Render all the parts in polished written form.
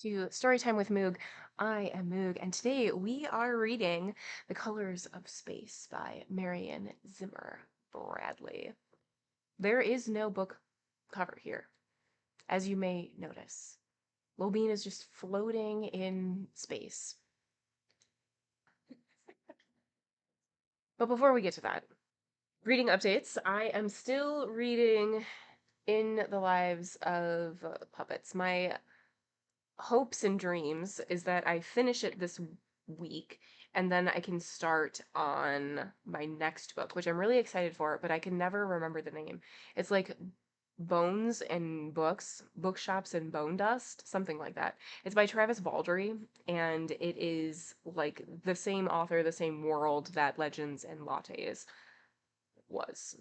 to Storytime with Moog. I am Moog, and today we are reading The Colors of Space by Marion Zimmer Bradley. There is no book cover here, as you may notice. Lobeen is just floating in space. But before we get to that, reading updates. I am still reading In the Lives of Puppets. My hopes and dreams is that I finish it this week and then I can start on my next book, which I'm really excited for, but I can never remember the name. It's like Bones and Books, Bookshops and Bone Dust, something like that. It's by Travis Baldree, and it is like the same author, the same world that Legends and Lattes was,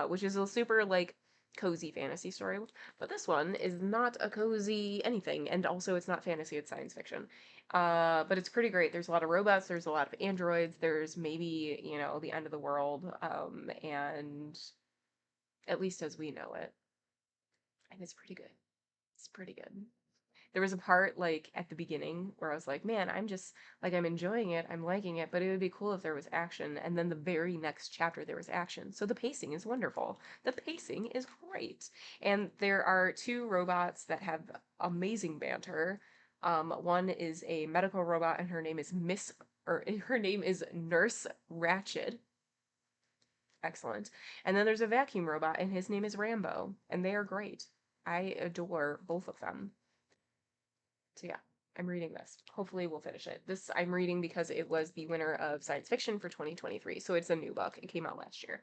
which is a super like cozy fantasy story. But this one is not a cozy anything, and also it's not fantasy, it's science fiction. But it's pretty great. There's a lot of robots, there's a lot of androids, there's maybe, the end of the world, and at least as we know it. And it's pretty good. It's pretty good. There was a part like at the beginning where I was like, man, I'm just like I'm enjoying it, I'm liking it, but it would be cool if there was action. And then the very next chapter there was action. So the pacing is wonderful. The pacing is great. And there are two robots that have amazing banter. One is a medical robot and her name is her name is Nurse Ratchet. Excellent. And then there's a vacuum robot and his name is Rambo, and they are great. I adore both of them. So yeah, I'm reading this. Hopefully we'll finish it. This I'm reading because it was the winner of science fiction for 2023. So it's a new book. It came out last year.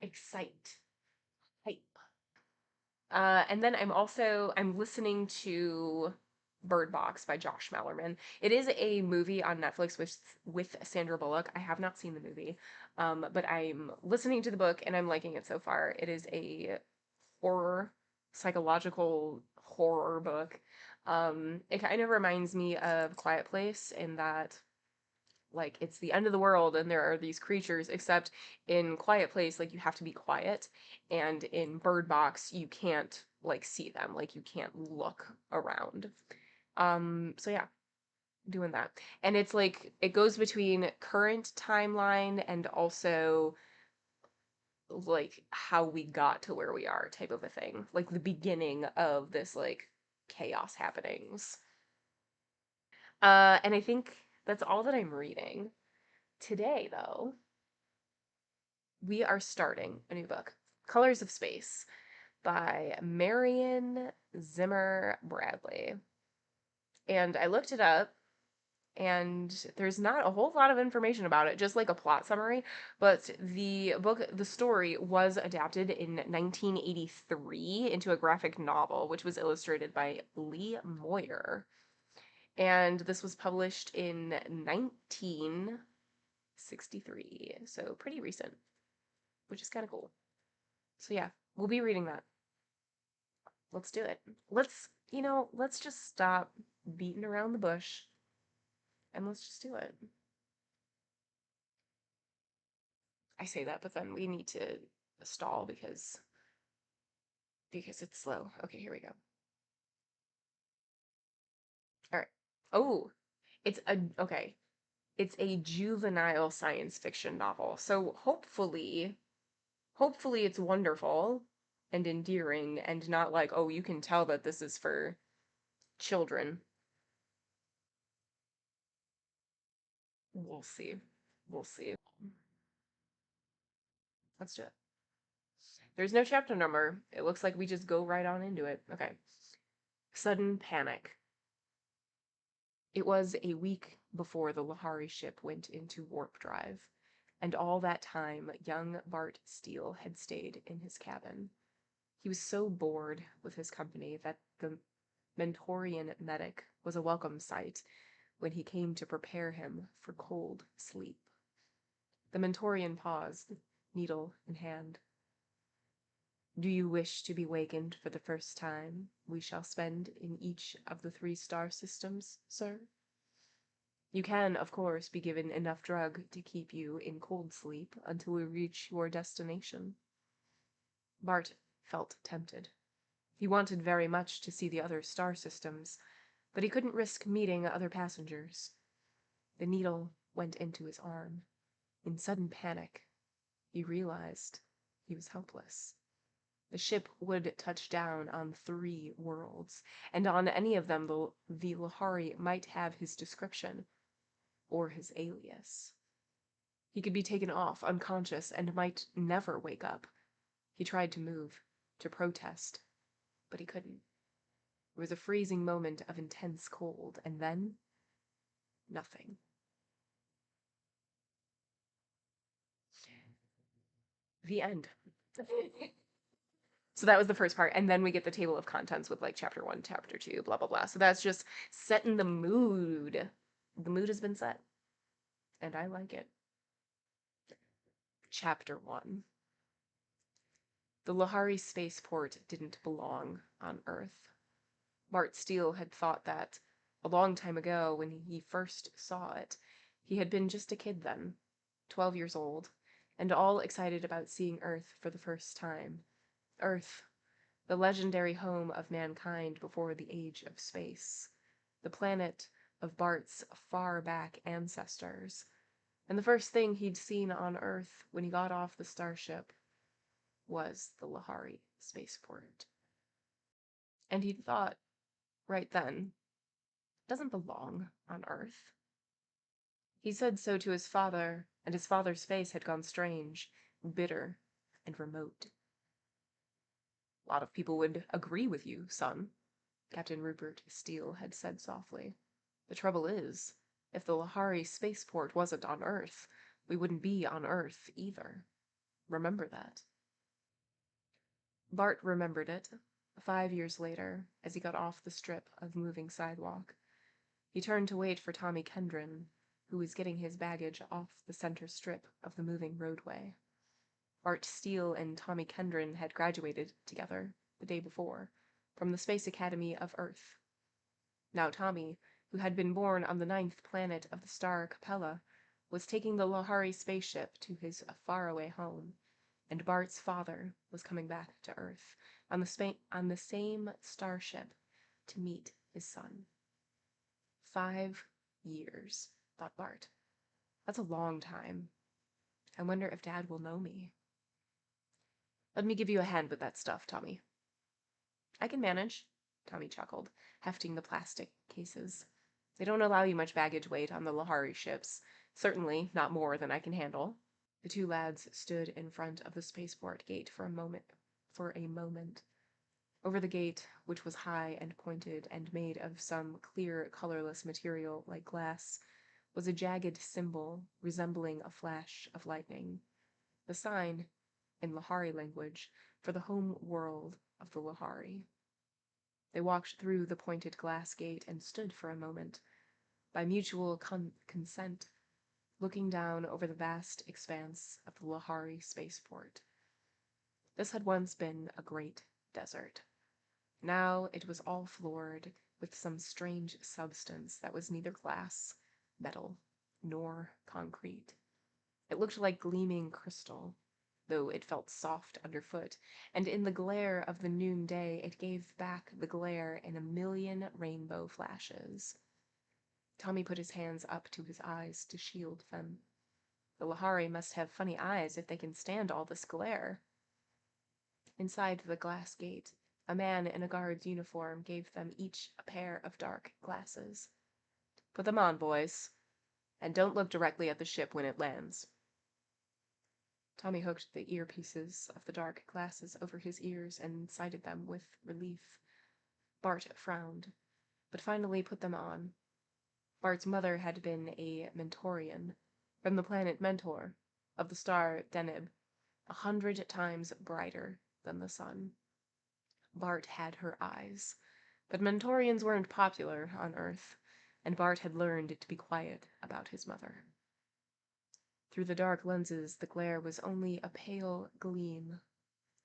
Excite. Hype. And then I'm listening to Bird Box by Josh Mallerman. It is a movie on Netflix with Sandra Bullock. I have not seen the movie. But I'm listening to the book and I'm liking it so far. It is a horror, psychological horror book. It kind of reminds me of Quiet Place in that, like, it's the end of the world and there are these creatures, except in Quiet Place, like, you have to be quiet, and in Bird Box, you can't, like, see them, like, you can't look around. So yeah, doing that. And it's like, it goes between current timeline and also like how we got to where we are type of a thing, like the beginning of this like chaos happenings. And I think that's all that I'm reading today. Though we are starting a new book, Colors of Space by Marion Zimmer Bradley. And I looked it up, and there's not a whole lot of information about it, just like a plot summary. But the story was adapted in 1983 into a graphic novel, which was illustrated by Lee Moyer. And this was published in 1963, so pretty recent, which is kind of cool. So yeah, we'll be reading that. Let's do it. Let's just stop beating around the bush and let's just do it. I say that, but then we need to stall because it's slow. Okay, here we go. All right. Oh, it's a okay. It's a juvenile science fiction novel. So hopefully it's wonderful and endearing and not like, oh, you can tell that this is for children. We'll see. We'll see. Let's do it. There's no chapter number. It looks like we just go right on into it. Okay. Sudden panic. It was a week before the Lhari ship went into warp drive, and all that time young Bart Steele had stayed in his cabin. He was so bored with his company that the Mentorian medic was a welcome sight when he came to prepare him for cold sleep. The Mentorian paused, needle in hand. Do you wish to be wakened for the first time we shall spend in each of the 3 star systems, sir? You can, of course, be given enough drug to keep you in cold sleep until we reach your destination. Bart felt tempted. He wanted very much to see the other star systems, but he couldn't risk meeting other passengers. The needle went into his arm. In sudden panic, he realized he was helpless. The ship would touch down on 3 worlds, and on any of them the Lhari might have his description, or his alias. He could be taken off, unconscious, and might never wake up. He tried to move, to protest, but he couldn't. There was a freezing moment of intense cold, and then nothing. The end. So that was the first part, and then we get the table of contents with like chapter 1, chapter 2, blah blah blah. So that's just setting the mood. The mood has been set, and I like it. Chapter 1. The Lhari spaceport didn't belong on Earth. Bart Steele had thought that a long time ago when he first saw it. He had been just a kid then, 12 years old, and all excited about seeing Earth for the first time. Earth, the legendary home of mankind before the age of space, the planet of Bart's far-back ancestors, and the first thing he'd seen on Earth when he got off the starship was the Lhari spaceport. And he'd thought, right then, it doesn't belong on Earth. He said so to his father, and his father's face had gone strange, bitter, and remote. "A lot of people would agree with you, son," Captain Rupert Steele had said softly. "The trouble is, if the Lhari spaceport wasn't on Earth, we wouldn't be on Earth either. Remember that." Bart remembered it, 5 years later, as he got off the strip of moving sidewalk. He turned to wait for Tommy Kendron, who was getting his baggage off the center strip of the moving roadway. Bart Steele and Tommy Kendron had graduated together the day before from the Space Academy of Earth. Now Tommy, who had been born on the 9th planet of the star Capella, was taking the Lhari spaceship to his faraway home, and Bart's father was coming back to Earth on the same starship to meet his son. 5 years, thought Bart. That's a long time. I wonder if Dad will know me. "Let me give you a hand with that stuff, Tommy." "I can manage," Tommy chuckled, hefting the plastic cases. "They don't allow you much baggage weight on the Lhari ships. Certainly not more than I can handle." The two lads stood in front of the spaceport gate for a moment. Over the gate, which was high and pointed and made of some clear, colorless material like glass, was a jagged symbol resembling a flash of lightning. The sign, in Lhari language, for the home world of the Lhari. They walked through the pointed glass gate and stood for a moment, by mutual consent, looking down over the vast expanse of the Lhari spaceport. This had once been a great desert. Now it was all floored with some strange substance that was neither glass, metal, nor concrete. It looked like gleaming crystal, though it felt soft underfoot, and in the glare of the noonday it gave back the glare in a million rainbow flashes. Tommy put his hands up to his eyes to shield them. The Lhari must have funny eyes if they can stand all this glare. Inside the glass gate, a man in a guard's uniform gave them each a pair of dark glasses. "Put them on, boys, and don't look directly at the ship when it lands." Tommy hooked the earpieces of the dark glasses over his ears and sighted them with relief. Bart frowned, but finally put them on. Bart's mother had been a Mentorian, from the planet Mentor, of the star Deneb, 100 times brighter than the sun. Bart had her eyes, but Mentorians weren't popular on Earth, and Bart had learned to be quiet about his mother. Through the dark lenses, the glare was only a pale gleam.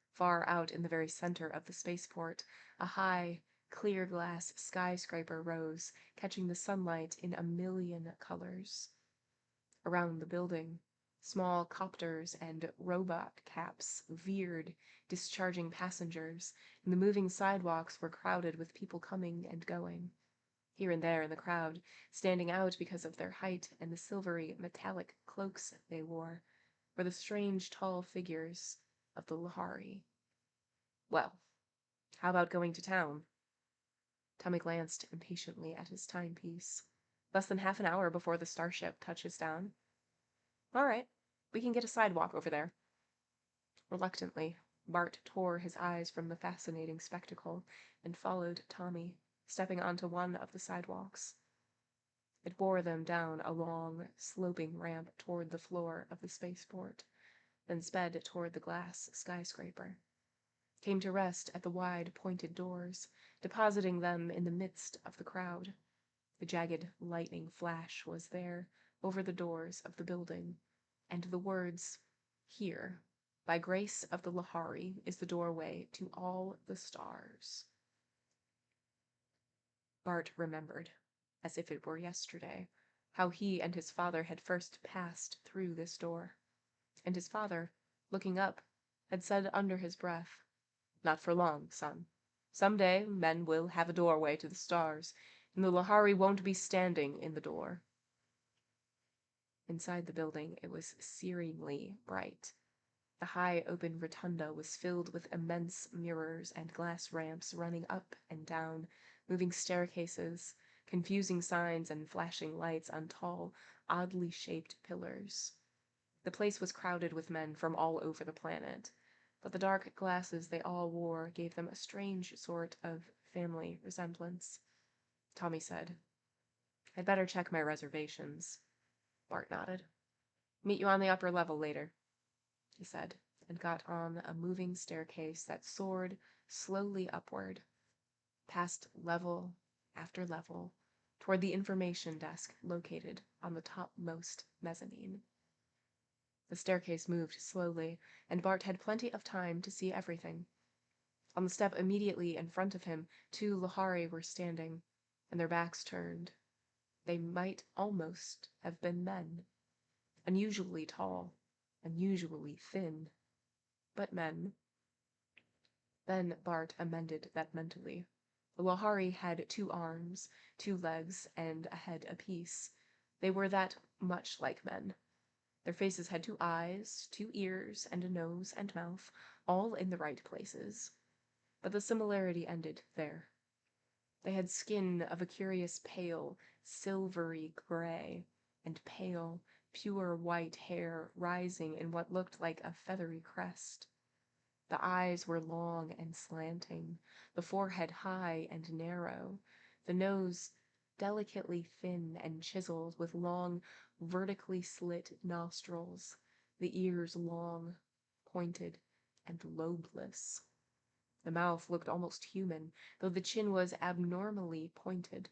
Far out in the very center of the spaceport, a high, clear glass skyscraper rose, catching the sunlight in a million colors. Around the building, Small copters and robot caps veered, discharging passengers, and the moving sidewalks were crowded with people coming and going. Here and there in the crowd, standing out because of their height and the silvery metallic cloaks they wore, were the strange tall figures of the Lhari. Well, how about going to town? Tommy glanced impatiently at his timepiece. Less than half an hour before the starship touches down. All right, we can get a sidewalk over there. Reluctantly, Bart tore his eyes from the fascinating spectacle and followed Tommy, stepping onto one of the sidewalks. It bore them down a long, sloping ramp toward the floor of the spaceport, then sped toward the glass skyscraper. Came to rest at the wide, pointed doors, depositing them in the midst of the crowd. The jagged lightning flash was there, over the doors of the building, and the words, "Here, by grace of the Lhari, is the doorway to all the stars." Bart remembered, as if it were yesterday, how he and his father had first passed through this door. And his father, looking up, had said under his breath, "Not for long, son. Some day men will have a doorway to the stars, and the Lhari won't be standing in the door." Inside the building, it was searingly bright. The high open rotunda was filled with immense mirrors and glass ramps running up and down, moving staircases, confusing signs and flashing lights on tall, oddly shaped pillars. The place was crowded with men from all over the planet, but the dark glasses they all wore gave them a strange sort of family resemblance. Tommy said, "I'd better check my reservations." Bart nodded. "Meet you on the upper level later," he said, and got on a moving staircase that soared slowly upward, past level after level, toward the information desk located on the topmost mezzanine. The staircase moved slowly, and Bart had plenty of time to see everything. On the step immediately in front of him, two Lhari were standing, and their backs turned. They might almost have been men. Unusually tall, unusually thin, but men. Then Bart amended that mentally. The Lhari had 2 arms, 2 legs, and a head apiece. They were that much like men. Their faces had 2 eyes, 2 ears, and a nose and mouth, all in the right places. But the similarity ended there. They had skin of a curious pale, silvery gray, and pale, pure white hair rising in what looked like a feathery crest. The eyes were long and slanting, the forehead high and narrow, the nose delicately thin and chiseled with long, vertically slit nostrils, the ears long, pointed, and lobeless. The mouth looked almost human, though the chin was abnormally pointed.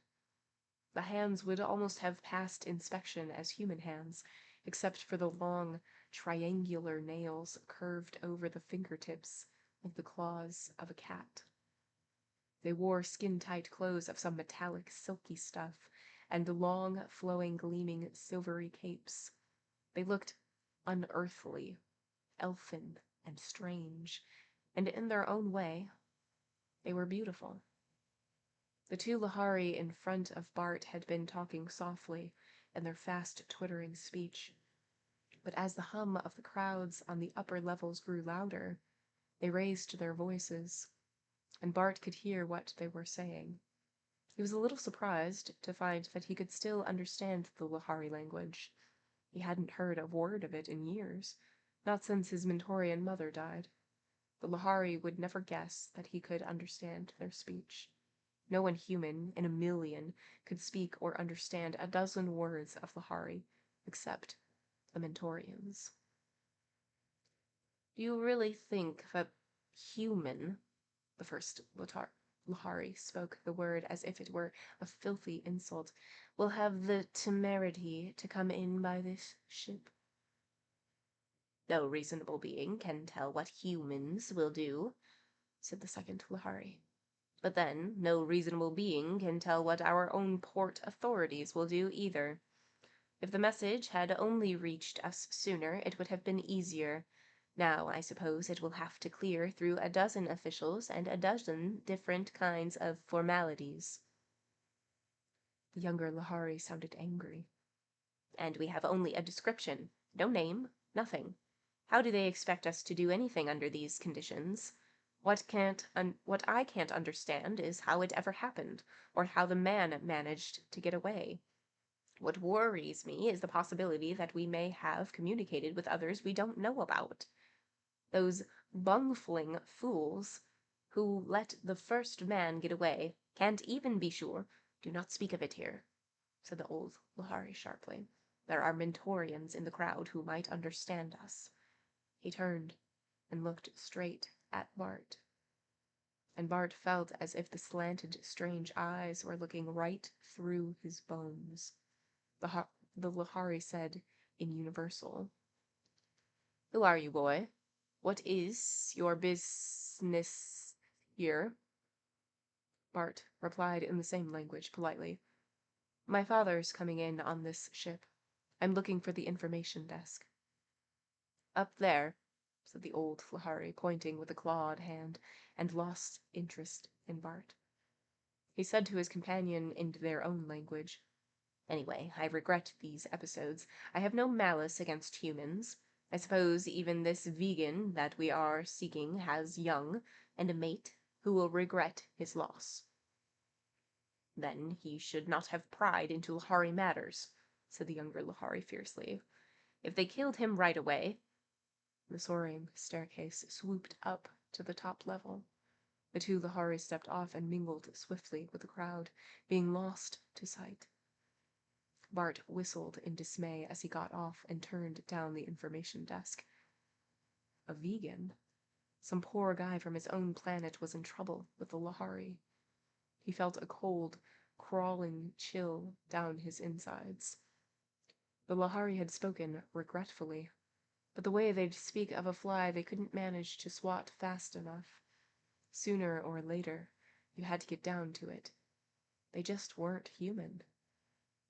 The hands would almost have passed inspection as human hands, except for the long, triangular nails curved over the fingertips like the claws of a cat. They wore skin-tight clothes of some metallic, silky stuff, and long, flowing, gleaming, silvery capes. They looked unearthly, elfin, and strange, and in their own way, they were beautiful. The 2 Lhari in front of Bart had been talking softly in their fast, twittering speech. But as the hum of the crowds on the upper levels grew louder, they raised their voices, and Bart could hear what they were saying. He was a little surprised to find that he could still understand the Lhari language. He hadn't heard a word of it in years, not since his Mentorian mother died. The Lhari would never guess that he could understand their speech. No one human in a million could speak or understand a dozen words of Lhari, except the Mentorians. "Do you really think that human," the first Lhari spoke the word as if it were a filthy insult, "will have the temerity to come in by this ship?" "No reasonable being can tell what humans will do," said the second Lhari. "But then, no reasonable being can tell what our own port authorities will do either. If the message had only reached us sooner, it would have been easier. Now, I suppose it will have to clear through a dozen officials and a dozen different kinds of formalities." The younger Lhari sounded angry. "And we have only a description. No name, nothing. How do they expect us to do anything under these conditions? What I can't understand is how it ever happened, or how the man managed to get away. What worries me is the possibility that we may have communicated with others we don't know about. Those bungfling fools who let the first man get away can't even be sure—" "Do not speak of it here," said the old Lhari sharply. "There are Mentorians in the crowd who might understand us." He turned and looked straight at Bart, and Bart felt as if the slanted, strange eyes were looking right through his bones. The Lhari said in universal, "Who are you, boy? What is your business here?" Bart replied in the same language, politely, "My father's coming in on this ship. I'm looking for the information desk." "Up there," said the old Lhari, pointing with a clawed hand, and lost interest in Bart. He said to his companion in their own language, "Anyway, I regret these episodes. I have no malice against humans. I suppose even this vegan that we are seeking has young, and a mate who will regret his loss." "Then he should not have pried into Lhari matters," said the younger Lhari fiercely. "If they killed him right away—" The soaring staircase swooped up to the top level. The two Lhari stepped off and mingled swiftly with the crowd, being lost to sight. Bart whistled in dismay as he got off and turned down the information desk. A vegan? Some poor guy from his own planet was in trouble with the Lhari. He felt a cold, crawling chill down his insides. The Lhari had spoken regretfully, but the way they'd speak of a fly they couldn't manage to swat fast enough. Sooner or later, you had to get down to it. They just weren't human.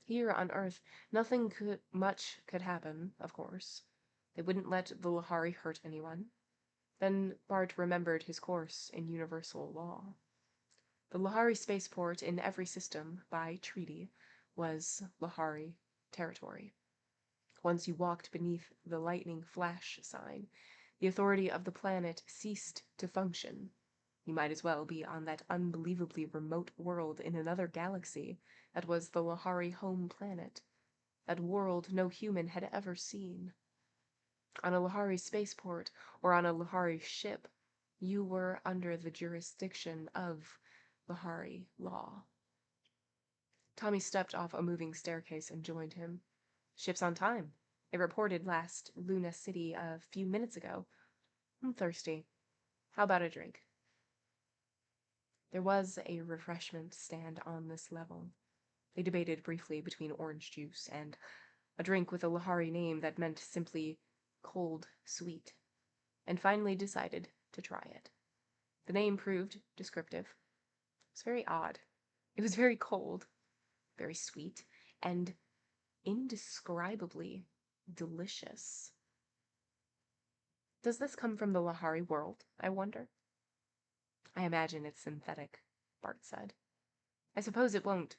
Here on Earth, nothing much could happen, of course. They wouldn't let the Lhari hurt anyone. Then Bart remembered his course in universal law. The Lhari spaceport in every system, by treaty, was Lhari territory. Once you walked beneath the lightning flash sign, the authority of the planet ceased to function. You might as well be on that unbelievably remote world in another galaxy that was the Lhari home planet, that world no human had ever seen. On a Lhari spaceport or on a Lhari ship, you were under the jurisdiction of Lhari law. Tommy stepped off a moving staircase and joined him. "Ship's on time. It reported last Luna City a few minutes ago. I'm thirsty. How about a drink?" There was a refreshment stand on this level. They debated briefly between orange juice and a drink with a Lhari name that meant simply cold sweet, and finally decided to try it. The name proved descriptive. It was very odd. It was very cold, very sweet, and indescribably delicious. "Does this come from the Lhari world, I wonder?" "I imagine it's synthetic," Bart said. "I suppose it won't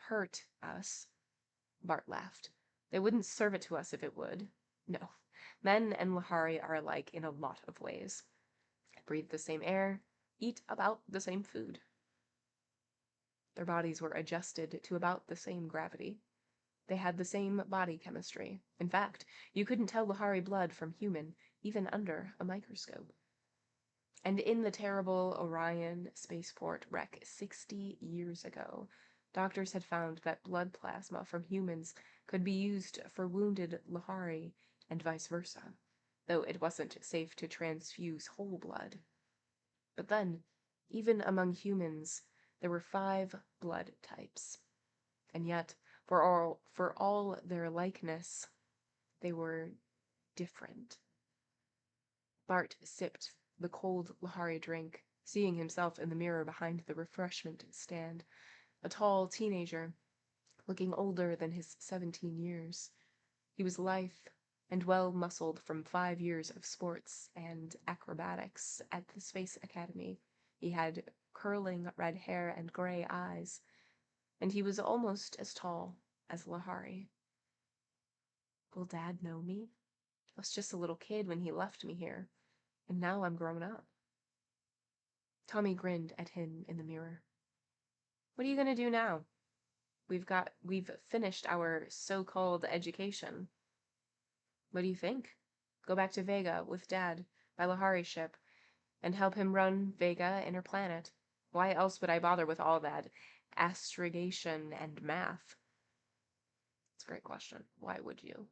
hurt us." Bart laughed. "They wouldn't serve it to us if it would. No, men and Lhari are alike in a lot of ways. Breathe the same air, eat about the same food." Their bodies were adjusted to about the same gravity. They had the same body chemistry. In fact, you couldn't tell Lhari blood from human, even under a microscope. And in the terrible Orion spaceport wreck 60 years ago, doctors had found that blood plasma from humans could be used for wounded Lhari and vice versa, though it wasn't safe to transfuse whole blood. But then, even among humans, there were 5 blood types. And yet, for all their likeness, they were different. Bart sipped the cold Lhari drink, seeing himself in the mirror behind the refreshment stand, a tall teenager, looking older than his 17 years. He was lithe and well-muscled from 5 years of sports and acrobatics at the Space Academy. He had curling red hair and gray eyes, and he was almost as tall as Lhari. Will Dad know me? I was just a little kid when he left me here, and now I'm grown up. Tommy grinned at him in the mirror. What are you gonna do now? We've finished our so-called education. What do you think? Go back to Vega with Dad by Lhari ship and help him run Vega Inner Planet. Why else would I bother with all that astrogation and math? It's a great question. Why would you?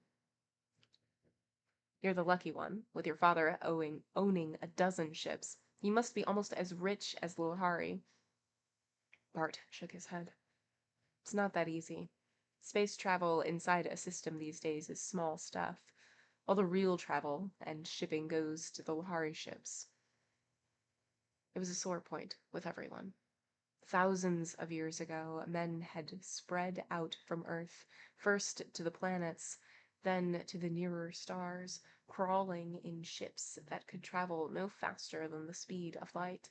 You're the lucky one, with your father owning a dozen ships. He must be almost as rich as Lhari. Bart shook his head. It's not that easy. Space travel inside a system these days is small stuff. All the real travel and shipping goes to the Lhari ships. It was a sore point with everyone. Thousands of years ago, men had spread out from Earth, first to the planets, then to the nearer stars, crawling in ships that could travel no faster than the speed of light.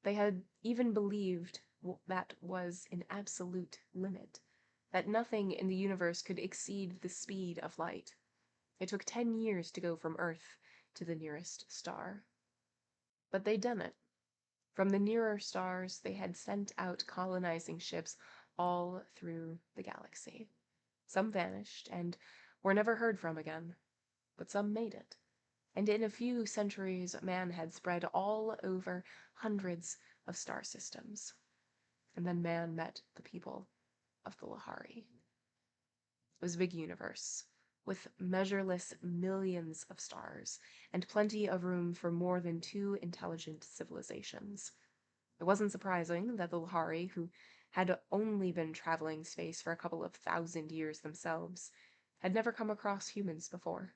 They had even believed that was an absolute limit, that nothing in the universe could exceed the speed of light. It took 10 years to go from Earth to the nearest star. But they'd done it. From the nearer stars, they had sent out colonizing ships all through the galaxy. Some vanished and were never heard from again, but some made it. And in a few centuries, man had spread all over hundreds of star systems. And then man met the people of the Lhari. It was a big universe, with measureless millions of stars, and plenty of room for more than 2 intelligent civilizations. It wasn't surprising that the Lhari, who had only been traveling space for a couple of 1,000 years themselves, had never come across humans before.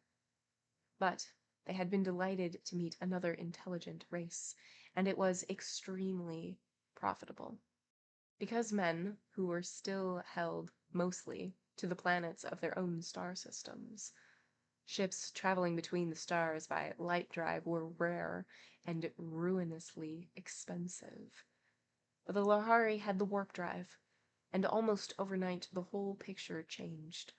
But they had been delighted to meet another intelligent race, and it was extremely profitable. Because men, who were still held, mostly, to the planets of their own star systems, ships traveling between the stars by light drive were rare and ruinously expensive. But the Lhari had the warp drive, and almost overnight the whole picture changed.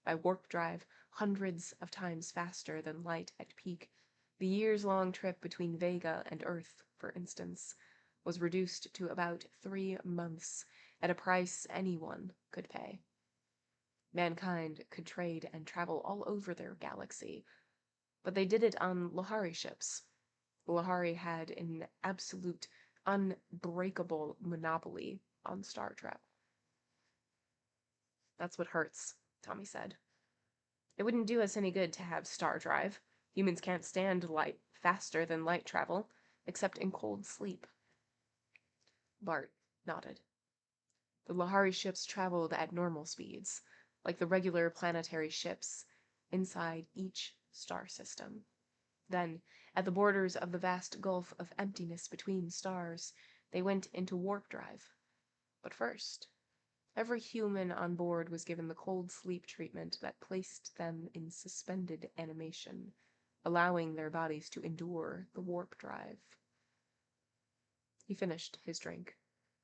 By warp drive, hundreds of times faster than light at peak, the years-long trip between Vega and Earth, for instance, was reduced to about 3 months at a price anyone could pay. Mankind could trade and travel all over their galaxy, but they did it on Lhari ships. The Lhari had an absolute, unbreakable monopoly on star travel. That's what hurts, Tommy said. It wouldn't do us any good to have star drive. Humans can't stand light faster than light travel, except in cold sleep. Bart nodded. The Lhari ships traveled at normal speeds, like the regular planetary ships, inside each star system. Then, at the borders of the vast gulf of emptiness between stars, they went into warp drive. But first, every human on board was given the cold sleep treatment that placed them in suspended animation, allowing their bodies to endure the warp drive. He finished his drink.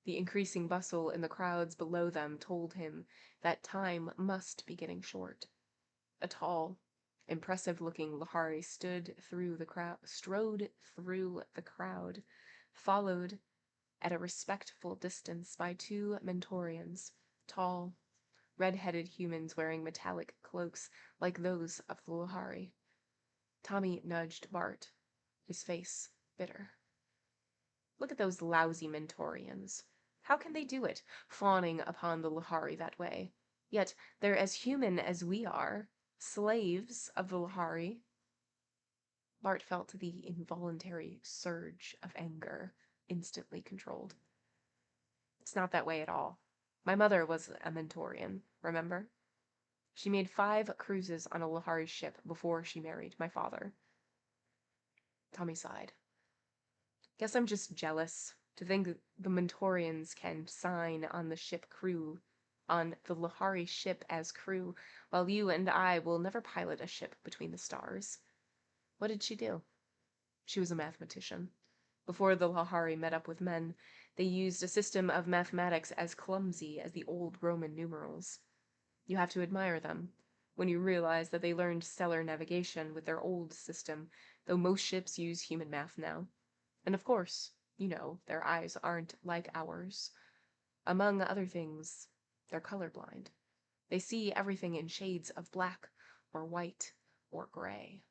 The increasing bustle in the crowds below them told him that time must be getting short. A tall, impressive-looking Lhari strode through the crowd, followed at a respectful distance by 2 Mentorians, tall, red-headed humans wearing metallic cloaks like those of the Lhari. Tommy nudged Bart, his face bitter. Look at those lousy Mentorians. How can they do it, fawning upon the Lhari that way? Yet they're as human as we are, slaves of the Lhari. Bart felt the involuntary surge of anger, instantly controlled. It's not that way at all. My mother was a Mentorian, remember? She made 5 cruises on a Lhari ship before she married my father. Tommy sighed. Guess I'm just jealous to think the Mentorians can sign on the ship crew on the Lhari ship as crew, while you and I will never pilot a ship between the stars. What did she do? She was a mathematician. Before the Lhari met up with men, they used a system of mathematics as clumsy as the old Roman numerals. You have to admire them when you realize that they learned stellar navigation with their old system, though most ships use human math now. And of course, their eyes aren't like ours. Among other things, they're colorblind. They see everything in shades of black or white or gray.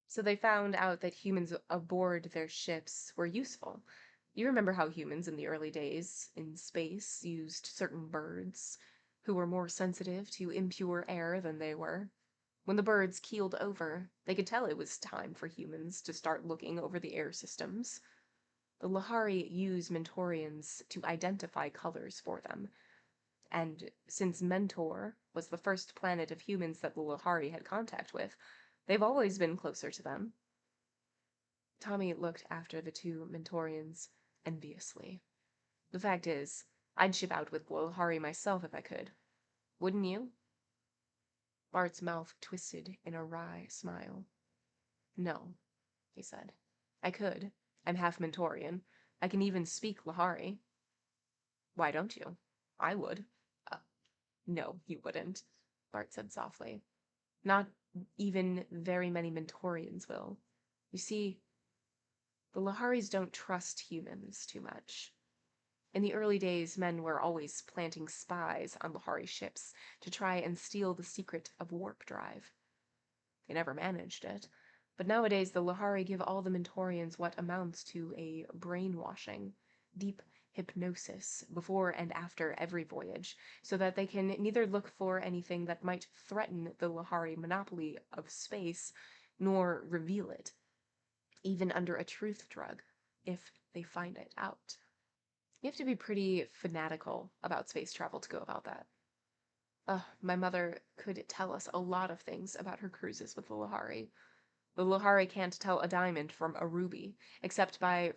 So they found out that humans aboard their ships were useful. You remember how humans in the early days in space used certain birds who were more sensitive to impure air than they were. When the birds keeled over, they could tell it was time for humans to start looking over the air systems. The Lhari use Mentorians to identify colors for them. And since Mentor was the first planet of humans that the Lhari had contact with, they've always been closer to them. Tommy looked after the two Mentorians enviously. The fact is, I'd ship out with Lhari myself if I could. Wouldn't you? Bart's mouth twisted in a wry smile. No, he said. I could. I'm half Mentorian. I can even speak Lhari. Why don't you? I would. Uh, no, you wouldn't, Bart said softly. Not even very many Mentorians will. You see, the Lharis don't trust humans too much. In the early days, men were always planting spies on Lhari ships to try and steal the secret of warp drive. They never managed it, but nowadays the Lhari give all the Mentorians what amounts to a brainwashing, deep hypnosis before and after every voyage, so that they can neither look for anything that might threaten the Lhari monopoly of space, nor reveal it, even under a truth drug, if they find it out. You have to be pretty fanatical about space travel to go about that. My mother could tell us a lot of things about her cruises with the Lhari. The Lhari can't tell a diamond from a ruby, except by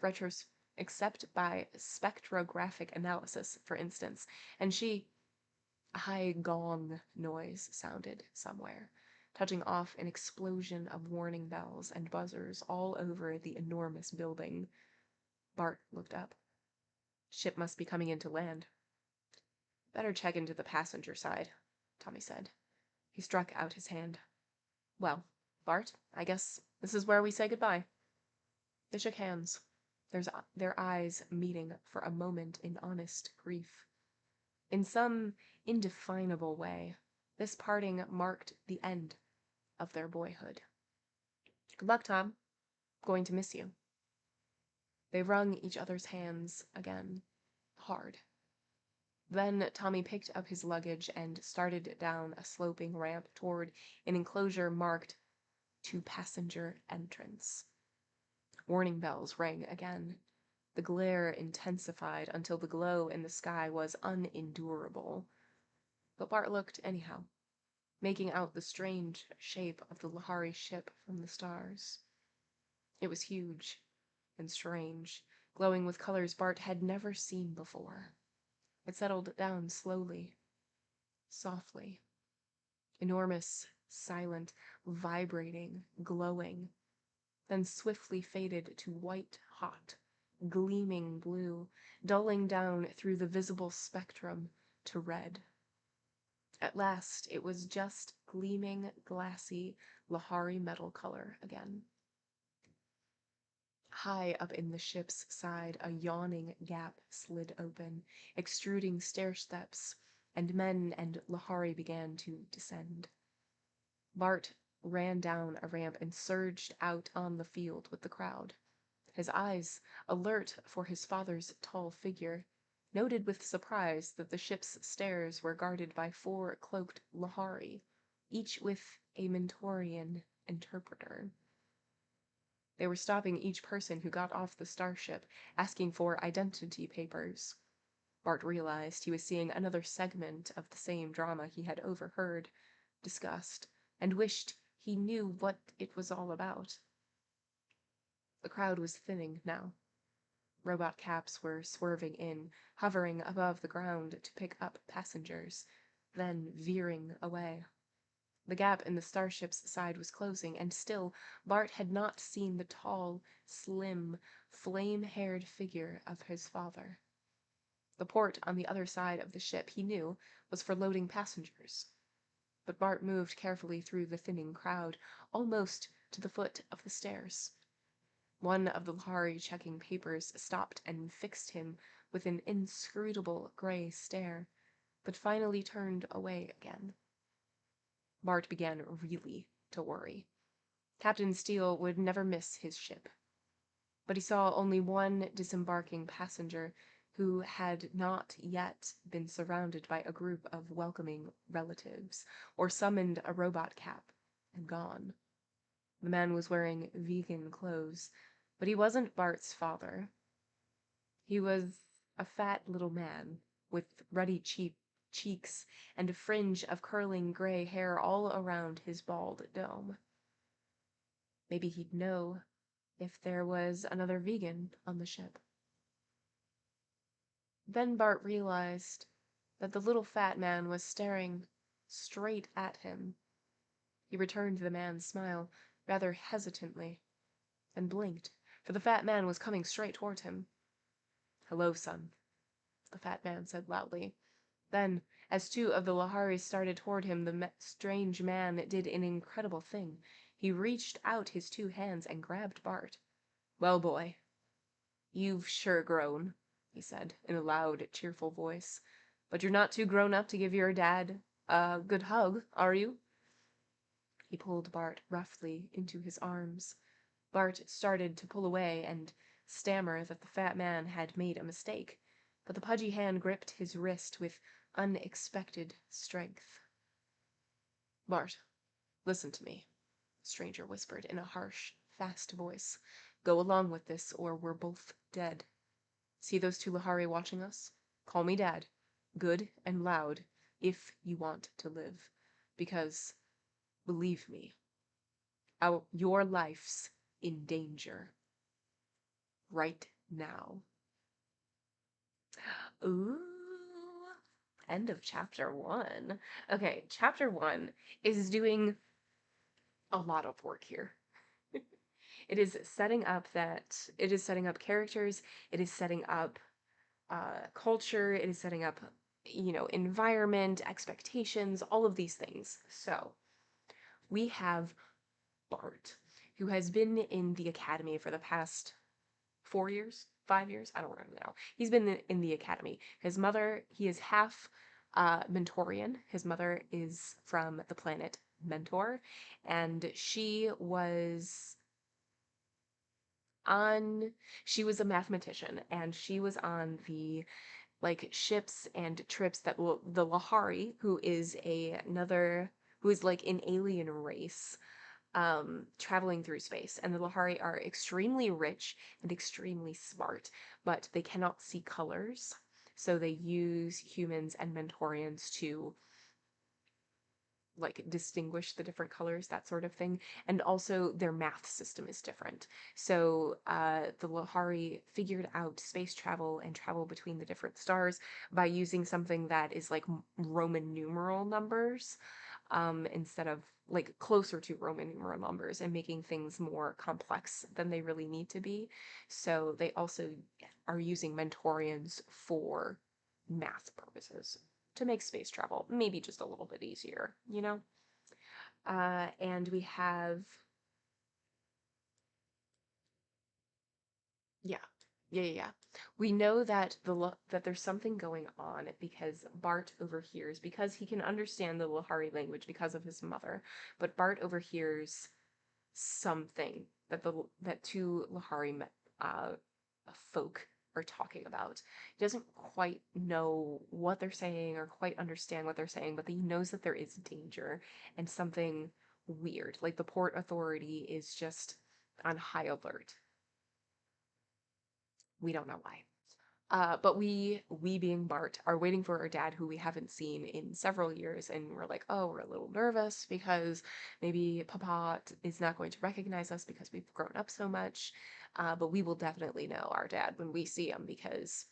spectrographic analysis, for instance, and a high gong noise sounded somewhere, touching off an explosion of warning bells and buzzers all over the enormous building. Bart looked up. Ship must be coming in to land. Better check into the passenger side, Tommy said. He struck out his hand. Well, Bart, I guess this is where we say goodbye. They shook hands, their eyes meeting for a moment in honest grief. In some indefinable way, this parting marked the end of their boyhood. Good luck, Tom. Going to miss you. They wrung each other's hands again, hard. Then Tommy picked up his luggage and started down a sloping ramp toward an enclosure marked "To Passenger Entrance." Warning bells rang again. The glare intensified until the glow in the sky was unendurable. But Bart looked anyhow, making out the strange shape of the Lhari ship from the stars. It was huge and strange, glowing with colors Bart had never seen before. It settled down slowly, softly. Enormous, silent, vibrating, glowing, then swiftly faded to white-hot, gleaming blue, dulling down through the visible spectrum to red. At last it was just gleaming, glassy, Lhari metal color again. High up in the ship's side, a yawning gap slid open, extruding stair steps, and men and Lhari began to descend. Bart ran down a ramp and surged out on the field with the crowd. His eyes, alert for his father's tall figure, noted with surprise that the ship's stairs were guarded by 4 cloaked Lhari, each with a Mentorian interpreter. They were stopping each person who got off the starship, asking for identity papers. Bart realized he was seeing another segment of the same drama he had overheard, discussed, and wished he knew what it was all about. The crowd was thinning now. Robot caps were swerving in, hovering above the ground to pick up passengers, then veering away. The gap in the starship's side was closing, and still Bart had not seen the tall, slim, flame-haired figure of his father. The port on the other side of the ship, he knew, was for loading passengers. But Bart moved carefully through the thinning crowd, almost to the foot of the stairs. One of the Lhari checking papers stopped and fixed him with an inscrutable gray stare, but finally turned away again. Bart began really to worry. Captain Steele would never miss his ship. But he saw only one disembarking passenger who had not yet been surrounded by a group of welcoming relatives, or summoned a robot cap and gone. The man was wearing vegan clothes, but he wasn't Bart's father. He was a fat little man with ruddy cheeks and a fringe of curling gray hair all around his bald dome. Maybe he'd know if there was another vegan on the ship. Then Bart realized that the little fat man was staring straight at him. He returned the man's smile rather hesitantly, and blinked, for the fat man was coming straight toward him. "Hello, son," the fat man said loudly. Then, as two of the Lhari started toward him, the strange man did an incredible thing. He reached out his two hands and grabbed Bart. "Well, boy, you've sure grown," he said in a loud, cheerful voice. "But you're not too grown up to give your dad a good hug, are you?" He pulled Bart roughly into his arms. Bart started to pull away and stammer that the fat man had made a mistake, but the pudgy hand gripped his wrist with unexpected strength. "Bart, listen to me," the stranger whispered in a harsh, fast voice. "Go along with this, or we're both dead. See those two Lhari watching us? Call me Dad, good and loud, if you want to live. Because, believe me, your life's in danger. Right now." Ooh. End of chapter 1. Okay, chapter 1 is doing a lot of work here. It is setting up characters, it is setting up culture, it is setting up, environment, expectations, all of these things. So, we have Bart, who has been in the academy for the past 4 years, 5 years, I don't remember now. He's been in the academy. His mother, he is half Mentorian. His mother is from the planet Mentor, and she was a mathematician, and she was on the ships and trips that the Lhari, who is like an alien race, traveling through space. And the Lhari are extremely rich and extremely smart, but they cannot see colors. So they use humans and Mentorians to distinguish the different colors, that sort of thing. And also their math system is different. So the Lhari figured out space travel and travel between the different stars by using something that is like Roman numeral numbers, instead of closer to Roman numeral numbers, and making things more complex than they really need to be. So they also are using Mentorians for math purposes to make space travel maybe just a little bit easier, and we have, yeah, yeah. We know that that there's something going on because Bart overhears, because he can understand the Lhari language because of his mother, but Bart overhears something that two Lhari folk are talking about. He doesn't quite know what they're saying or quite understand what they're saying, but he knows that there is danger and something weird. Like the Port Authority is just on high alert. We don't know why. But we being Bart, are waiting for our dad, who we haven't seen in several years, and we're like, oh, we're a little nervous because maybe Papa is not going to recognize us because we've grown up so much. But we will definitely know our dad when we see him because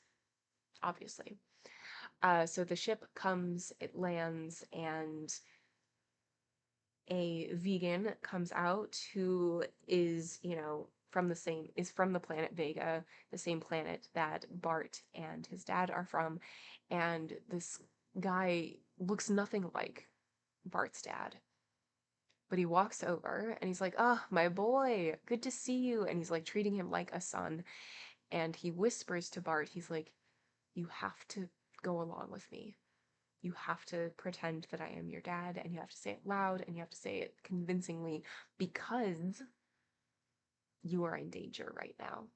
obviously. So the ship comes, it lands, and a vegan comes out who is, from the planet Vega, the same planet that Bart and his dad are from. And this guy looks nothing like Bart's dad. But he walks over and he's like, "Oh, my boy, good to see you." And he's like treating him like a son. And he whispers to Bart, he's like, "You have to go along with me. You have to pretend that I am your dad, and you have to say it loud, and you have to say it convincingly, because you are in danger right now."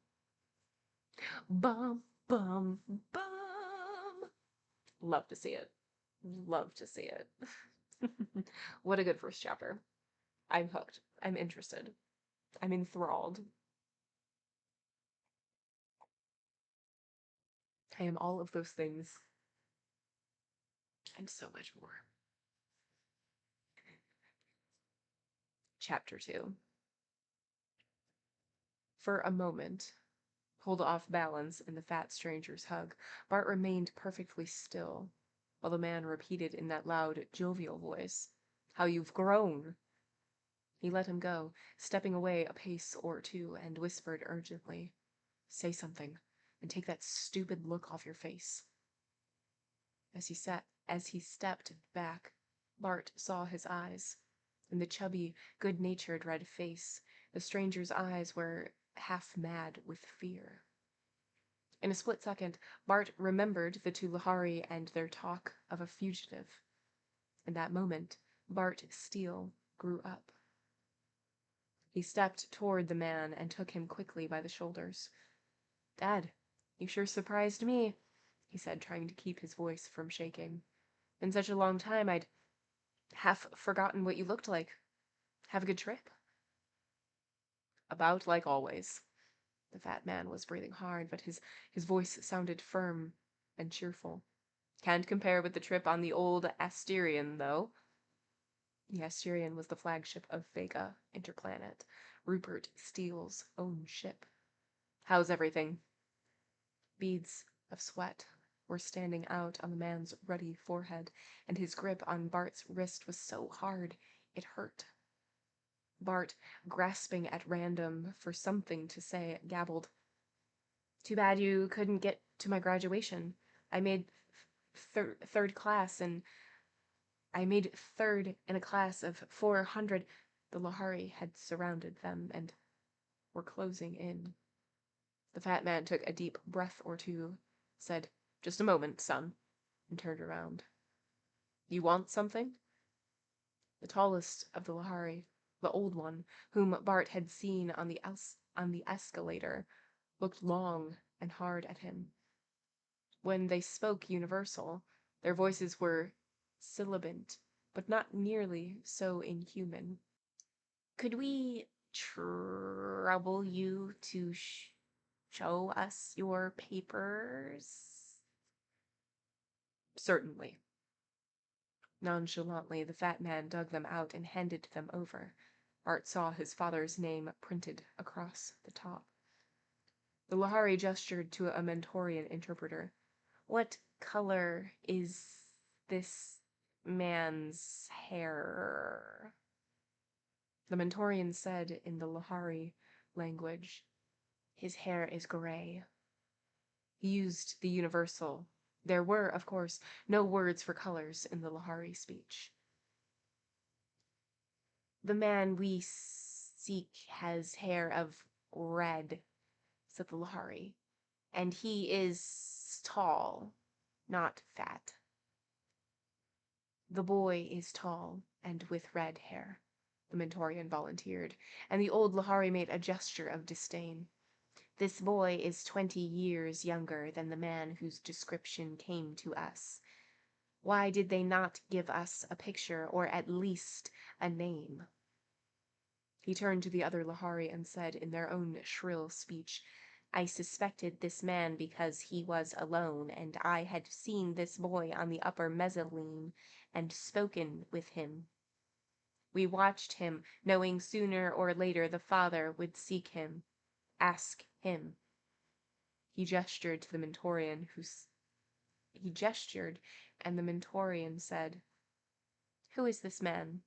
Bum, bum, bum. Love to see it. Love to see it. What a good first chapter. I'm hooked. I'm interested. I'm enthralled. I am all of those things and so much more. Chapter 2. For a moment, pulled off balance in the fat stranger's hug, Bart remained perfectly still, while the man repeated in that loud, jovial voice, "How you've grown!" He let him go, stepping away a pace or two, and whispered urgently, "Say something, and take that stupid look off your face." As he stepped back, Bart saw his eyes. In the chubby, good-natured red face, the stranger's eyes were half mad with fear. In a split second, Bart remembered the two Lhari and their talk of a fugitive. In that moment, Bart Steele grew up. He stepped toward the man and took him quickly by the shoulders. "Dad, you sure surprised me," he said, trying to keep his voice from shaking. "Been such a long time, I'd half forgotten what you looked like. Have a good trip?" "About like always." The fat man was breathing hard, but his voice sounded firm and cheerful. "Can't compare with the trip on the old Asterion, though." The Asterion was the flagship of Vega Interplanet, Rupert Steele's own ship. "How's everything?" Beads of sweat were standing out on the man's ruddy forehead, and his grip on Bart's wrist was so hard it hurt. Bart, grasping at random for something to say, gabbled, "Too bad you couldn't get to my graduation. I made third class, and I made third in a class of 400. The Lhari had surrounded them and were closing in. The fat man took a deep breath or two, said, "Just a moment, son," and turned around. "You want something?" The tallest of the Lhari, the old one, whom Bart had seen on the escalator, looked long and hard at him. When they spoke universal, their voices were sibilant, but not nearly so inhuman. "Could we trouble you to show us your papers?" "Certainly." Nonchalantly, the fat man dug them out and handed them over. Bart saw his father's name printed across the top. The Lhari gestured to a Mentorian interpreter. "What color is this man's hair?" The Mentorian said in the Lhari language, "His hair is gray." He used the universal. There were, of course, no words for colors in the Lhari speech. "The man we seek has hair of red," said the Lhari, "and he is tall, not fat." "The boy is tall and with red hair," the Mentorian volunteered, and the old Lhari made a gesture of disdain. "This boy is 20 years younger than the man whose description came to us. Why did they not give us a picture, or at least a name?" He turned to the other Lhari and said in their own shrill speech, I suspected this man because he was alone, and I had seen this boy on the upper mezzanine and spoken with him. We watched him, knowing sooner or later the father would seek him, ask him. He gestured to the Mentorian, he gestured, and the Mentorian said, "Who is this man?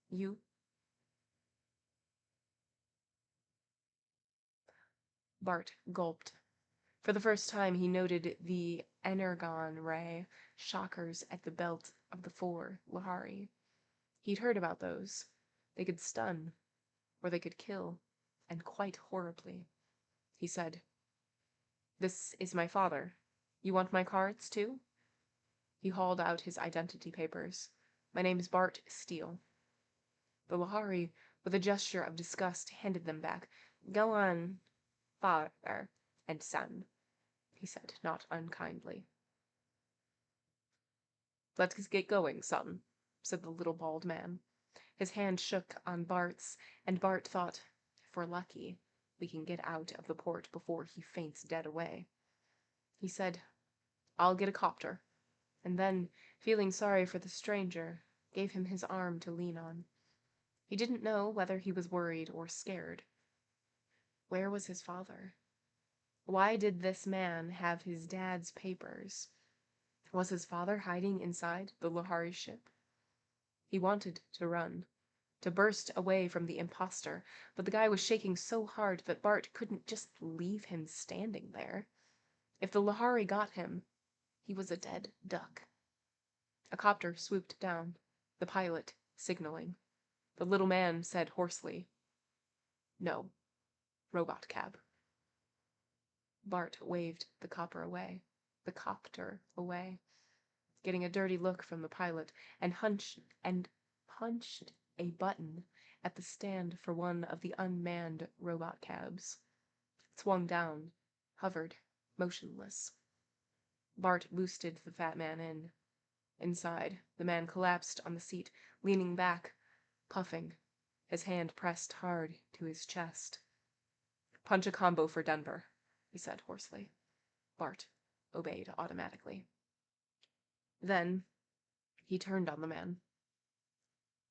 You?" Bart gulped. For the first time he noted the energon ray shockers at the belt of the four Lhari. He'd heard about those. They could stun, or they could kill, and quite horribly. He said, "This is my father. You want my cards, too?" He hauled out his identity papers. "My name is Bart Steele." The Lhari, with a gesture of disgust, handed them back. "Go on, father and son," he said, not unkindly. "Let's get going, son," said the little bald man. His hand shook on Bart's, and Bart thought, if we're lucky, we can get out of the port before he faints dead away. He said, "I'll get a copter," and then, feeling sorry for the stranger, gave him his arm to lean on. He didn't know whether he was worried or scared. Where was his father? Why did this man have his dad's papers? Was his father hiding inside the Lhari ship? He wanted to run, to burst away from the imposter, but the guy was shaking so hard that Bart couldn't just leave him standing there. If the Lhari got him, he was a dead duck. A copter swooped down, the pilot signaling. The little man said hoarsely, "No, robot cab." Bart waved the copter away, getting a dirty look from the pilot, and punched a button at the stand for one of the unmanned robot cabs. It swung down, hovered, motionless. Bart boosted the fat man in. Inside, the man collapsed on the seat, leaning back, puffing, his hand pressed hard to his chest. "Punch a combo for Denver," he said hoarsely. Bart obeyed automatically. Then he turned on the man.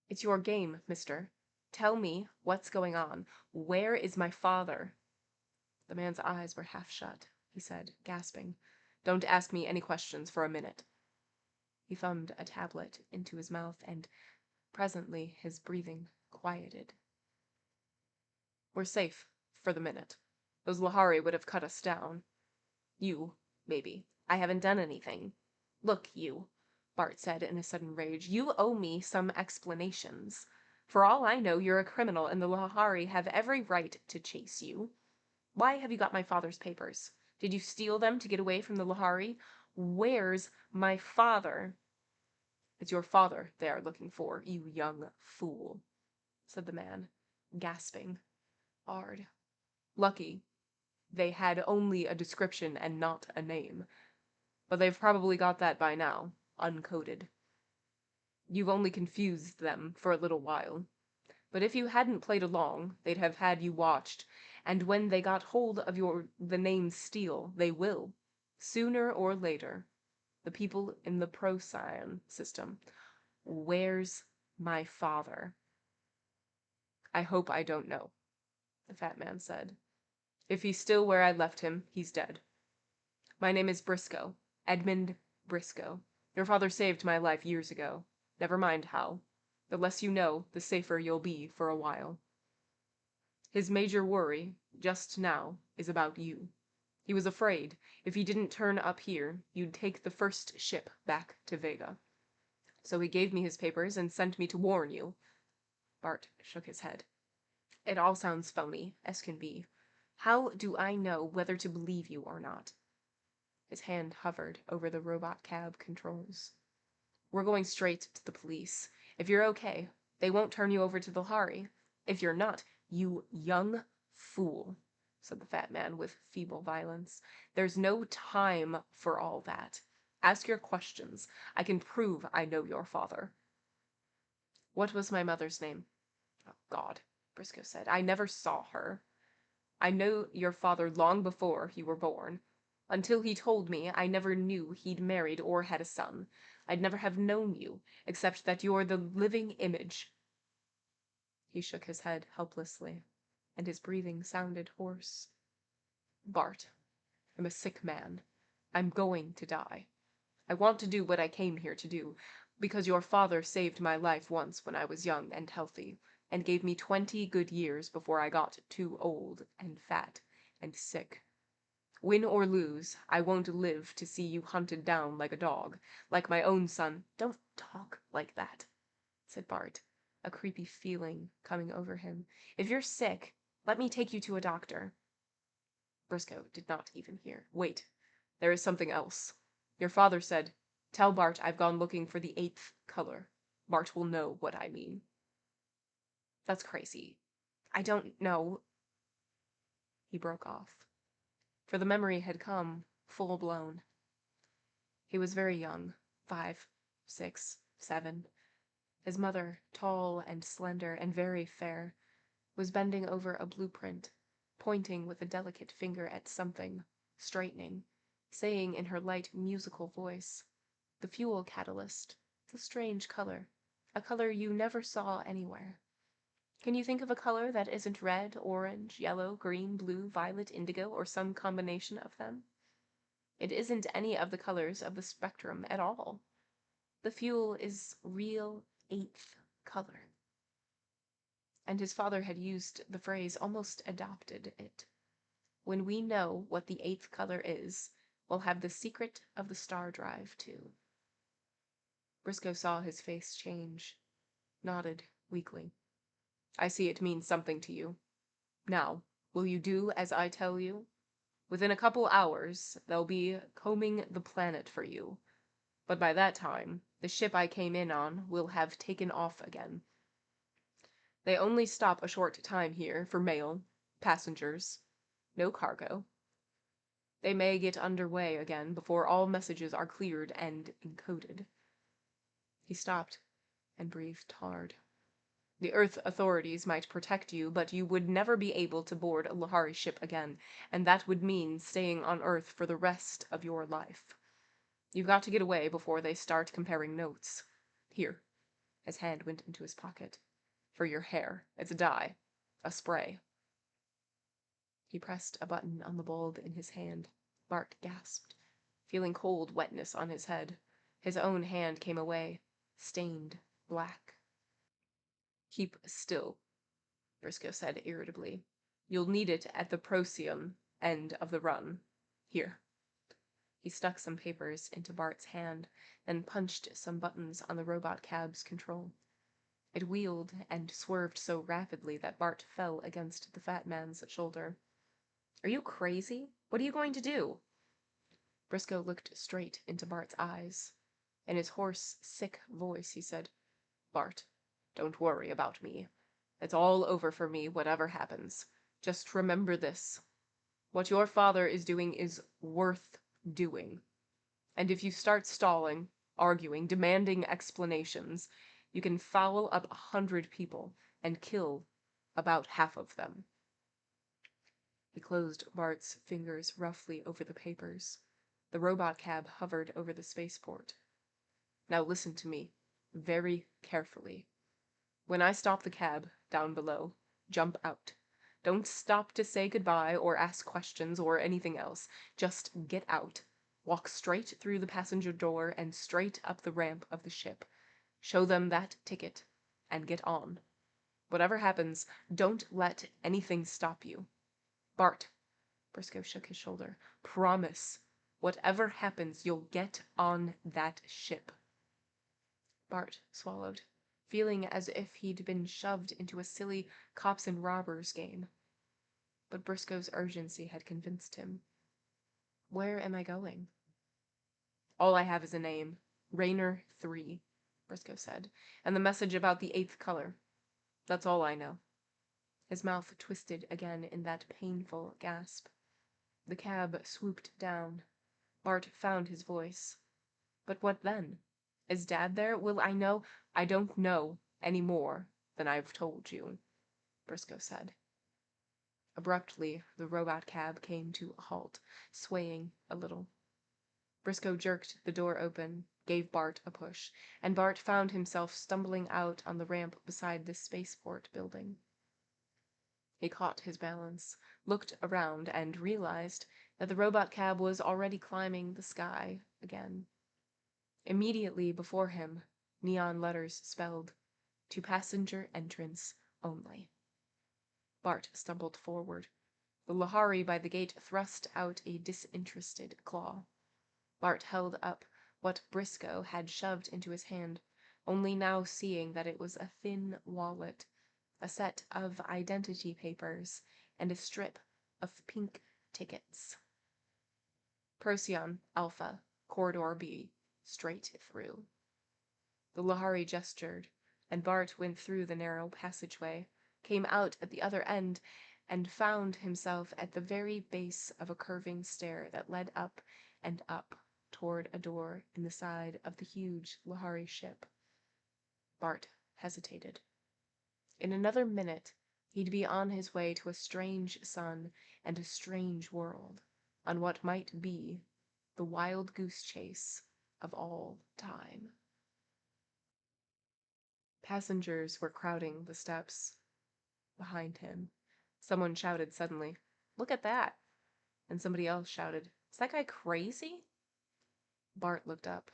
"It's your game, mister. Tell me what's going on. Where is my father?" The man's eyes were half shut. He said, gasping, "Don't ask me any questions for a minute." He thumbed a tablet into his mouth, and presently his breathing quieted. "We're safe, for the minute. Those Lhari would have cut us down. You, maybe. I haven't done anything." "Look, you," Bart said in a sudden rage, "you owe me some explanations. For all I know, you're a criminal, and the Lhari have every right to chase you. Why have you got my father's papers? Did you steal them to get away from the Lhari? Where's my father?" "It's your father they are looking for, you young fool," said the man, gasping hard. "Lucky they had only a description and not a name. But they've probably got that by now, uncoded. You've only confused them for a little while. But if you hadn't played along, they'd have had you watched, and when they got hold of the name Steele, they will, sooner or later. The people in the Procyon system. Where's my father?" "I hope I don't know," the fat man said. "If he's still where I left him, he's dead. My name is Briscoe. Edmund Briscoe. Your father saved my life years ago. Never mind how. The less you know, the safer you'll be for a while. His major worry, just now, is about you. He was afraid, if he didn't turn up here, you'd take the first ship back to Vega. So he gave me his papers and sent me to warn you." Bart shook his head. "It all sounds phony, as can be. How do I know whether to believe you or not?" His hand hovered over the robot cab controls. "We're going straight to the police. If you're okay, they won't turn you over to the Lhari. If you're not, you young fool," said the fat man with feeble violence, "there's no time for all that. Ask your questions. I can prove I know your father." "What was my mother's name?" "Oh, God," Briscoe said. "I never saw her." I know your father long before you were born. Until he told me, I never knew he'd married or had a son. I'd never have known you, except that you're the living image." He shook his head helplessly, and his breathing sounded hoarse. "Bart, I'm a sick man. I'm going to die. I want to do what I came here to do, because your father saved my life once when I was young and healthy, and gave me 20 good years before I got too old and fat and sick. Win or lose, I won't live to see you hunted down like a dog, like my own son." "Don't talk like that," said Bart, a creepy feeling coming over him. "If you're sick, let me take you to a doctor." Briscoe did not even hear. "Wait, there is something else. Your father said, 'Tell Bart I've gone looking for the 8th color. Bart will know what I mean.'" "That's crazy. I don't know." He broke off, for the memory had come full blown. He was very young, 5, 6, 7. His mother, tall and slender and very fair, was bending over a blueprint, pointing with a delicate finger at something, straightening, saying in her light musical voice, "The fuel catalyst. It's a strange color. A color you never saw anywhere. Can you think of a color that isn't red, orange, yellow, green, blue, violet, indigo, or some combination of them? It isn't any of the colors of the spectrum at all. The fuel is real 8th color." And his father had used the phrase, almost adopted it. "When we know what the 8th color is, we'll have the secret of the star drive, too." Briscoe saw his face change, nodded weakly. "I see it means something to you. Now, will you do as I tell you? Within a couple hours, they'll be combing the planet for you. But by that time, the ship I came in on will have taken off again. They only stop a short time here for mail, passengers, no cargo. They may get underway again before all messages are cleared and encoded." He stopped and breathed hard. "The Earth authorities might protect you, but you would never be able to board a Lhari ship again, and that would mean staying on Earth for the rest of your life. You've got to get away before they start comparing notes. Here." His hand went into his pocket. "For your hair. It's a dye. A spray." He pressed a button on the bulb in his hand. Bart gasped, feeling cold wetness on his head. His own hand came away, stained black. "Keep still," Briscoe said irritably. "You'll need it at the Procyon end of the run. Here." He stuck some papers into Bart's hand, then punched some buttons on the robot cab's control. It wheeled and swerved so rapidly that Bart fell against the fat man's shoulder. "Are you crazy? What are you going to do?" Briscoe looked straight into Bart's eyes. In his hoarse, sick voice, he said, "Bart, don't worry about me. It's all over for me, whatever happens. Just remember this. What your father is doing is worth doing. And if you start stalling, arguing, demanding explanations, you can foul up 100 people and kill about half of them." He closed Bart's fingers roughly over the papers. The robot cab hovered over the spaceport. "Now listen to me, very carefully. When I stop the cab, down below, jump out. Don't stop to say goodbye or ask questions or anything else. Just get out. Walk straight through the passenger door and straight up the ramp of the ship. Show them that ticket, and get on. Whatever happens, don't let anything stop you. Bart," Briscoe shook his shoulder, "promise. Whatever happens, you'll get on that ship." Bart swallowed, feeling as if he'd been shoved into a silly cops and robbers game. But Briscoe's urgency had convinced him. "Where am I going?" "All I have is a name. Raynor 3, Briscoe said, "and the message about the 8th color. That's all I know." His mouth twisted again in that painful gasp. The cab swooped down. Bart found his voice. "But what then? Is Dad there? Will I know—" "I don't know any more than I've told you," Briscoe said. Abruptly, the robot cab came to a halt, swaying a little. Briscoe jerked the door open, gave Bart a push, and Bart found himself stumbling out on the ramp beside the spaceport building. He caught his balance, looked around, and realized that the robot cab was already climbing the sky again. Immediately before him, neon letters spelled, "To passenger entrance only." Bart stumbled forward. The Lhari by the gate thrust out a disinterested claw. Bart held up what Briscoe had shoved into his hand, only now seeing that it was a thin wallet, a set of identity papers, and a strip of pink tickets. Procyon, Alpha, Corridor B, straight through. The Lhari gestured, and Bart went through the narrow passageway, came out at the other end, and found himself at the very base of a curving stair that led up and up toward a door in the side of the huge Lhari ship. Bart hesitated. In another minute, he'd be on his way to a strange sun and a strange world, on what might be the wild goose chase of all time. Passengers were crowding the steps behind him. Someone shouted suddenly, "Look at that!" And somebody else shouted, "Is that guy crazy?" Bart looked up.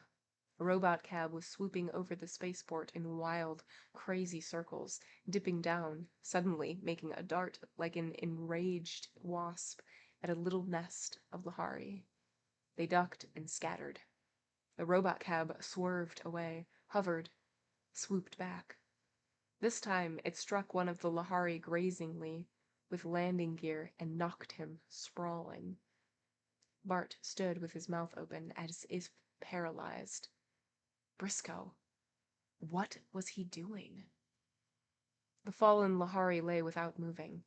A robot cab was swooping over the spaceport in wild, crazy circles, dipping down, suddenly making a dart like an enraged wasp at a little nest of Lhari. They ducked and scattered. The robot cab swerved away, hovered, swooped back. This time it struck one of the Lhari grazingly with landing gear and knocked him sprawling. Bart stood with his mouth open as if paralyzed. Briscoe. What was he doing? The fallen Lhari lay without moving.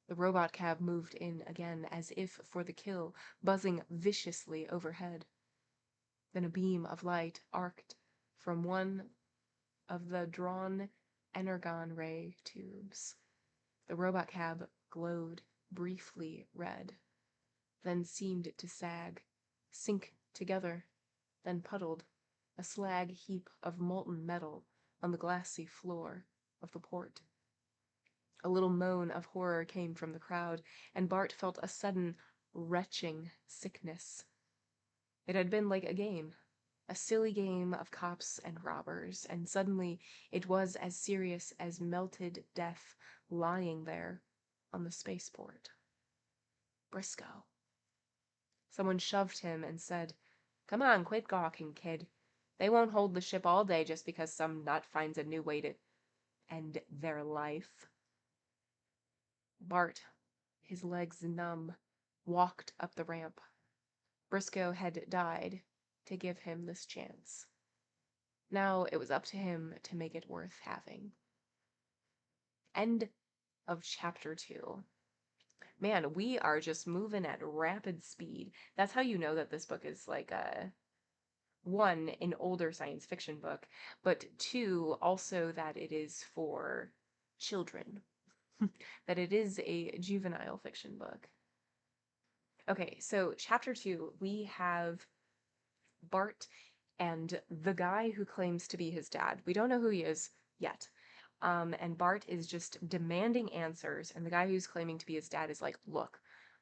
The robot cab moved in again, as if for the kill, buzzing viciously overhead. Then a beam of light arced from one of the drawn energon ray tubes. The robot cab glowed briefly red, then seemed to sag, sink together, then puddled, a slag heap of molten metal on the glassy floor of the port. A little moan of horror came from the crowd, and Bart felt a sudden, retching sickness. It had been like a silly game of cops and robbers, and suddenly it was as serious as melted death lying there on the spaceport. Briscoe. Someone shoved him and said, "Come on, quit gawking, kid. They won't hold the ship all day just because some nut finds a new way to end their life." Bart, his legs numb, walked up the ramp. Briscoe had died to give him this chance. Now it was up to him to make it worth having. End of chapter 2. Man, we are just moving at rapid speed. That's how you know that this book is like one, an older science fiction book, but two, also that it is for children, that it is a juvenile fiction book. Okay, so chapter 2, we have Bart and the guy who claims to be his dad. We don't know who he is yet. And Bart is just demanding answers, and the guy who's claiming to be his dad is like, "Look,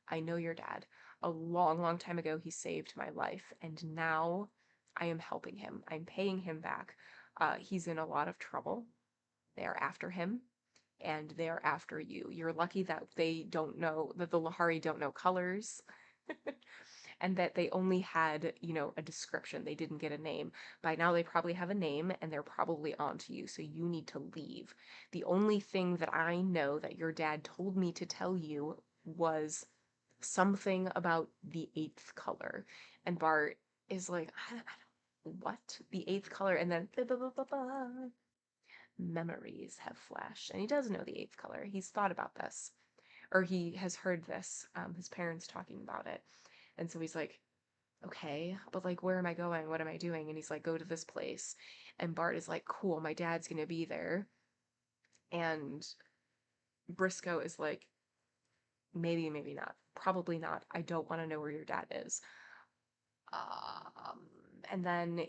I know your dad. A long, long time ago, he saved my life, and now I am helping him. I'm paying him back. He's in a lot of trouble. They are after him, and they are after you. You're lucky that they don't know, that the Lhari don't know colors." And that they only had, a description. They didn't get a name. By now they probably have a name, and they're probably onto you, so you need to leave. The only thing that I know that your dad told me to tell you was something about the eighth color. And Bart is like, what? The eighth color? And then memories have flashed. And he does know the eighth color. He's thought about this. Or he has heard this, his parents talking about it. And so he's like, "Okay, but like, where am I going? What am I doing?" And he's like, "Go to this place." And Bart is like, "Cool, my dad's gonna be there." And Briscoe is like, Maybe, maybe not. Probably not. I don't want to know where your dad is. Um, and then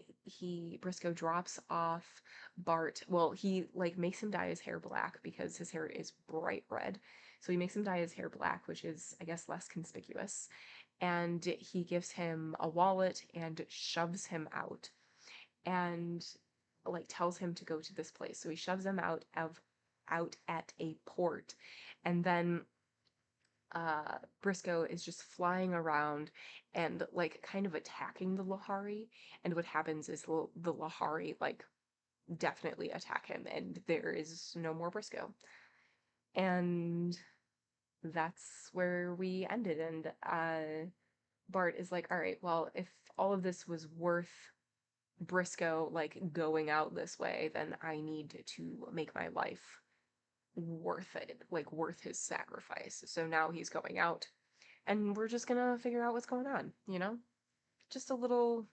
Briscoe drops off Bart. Well, he like makes him dye his hair black because his hair is bright red. So he makes him dye his hair black, which is, I guess, less conspicuous. And he gives him a wallet and shoves him out and like tells him to go to this place. So he shoves him out at a port. And then Briscoe is just flying around and like kind of attacking the Lhari. And what happens is the Lhari like definitely attack him, and there is no more Briscoe. And that's where we ended. And Bart is like, all right, well, if all of this was worth Briscoe like going out this way, then I need to make my life worth it, like worth his sacrifice. So now he's going out and we're just gonna figure out what's going on, you know? Just a little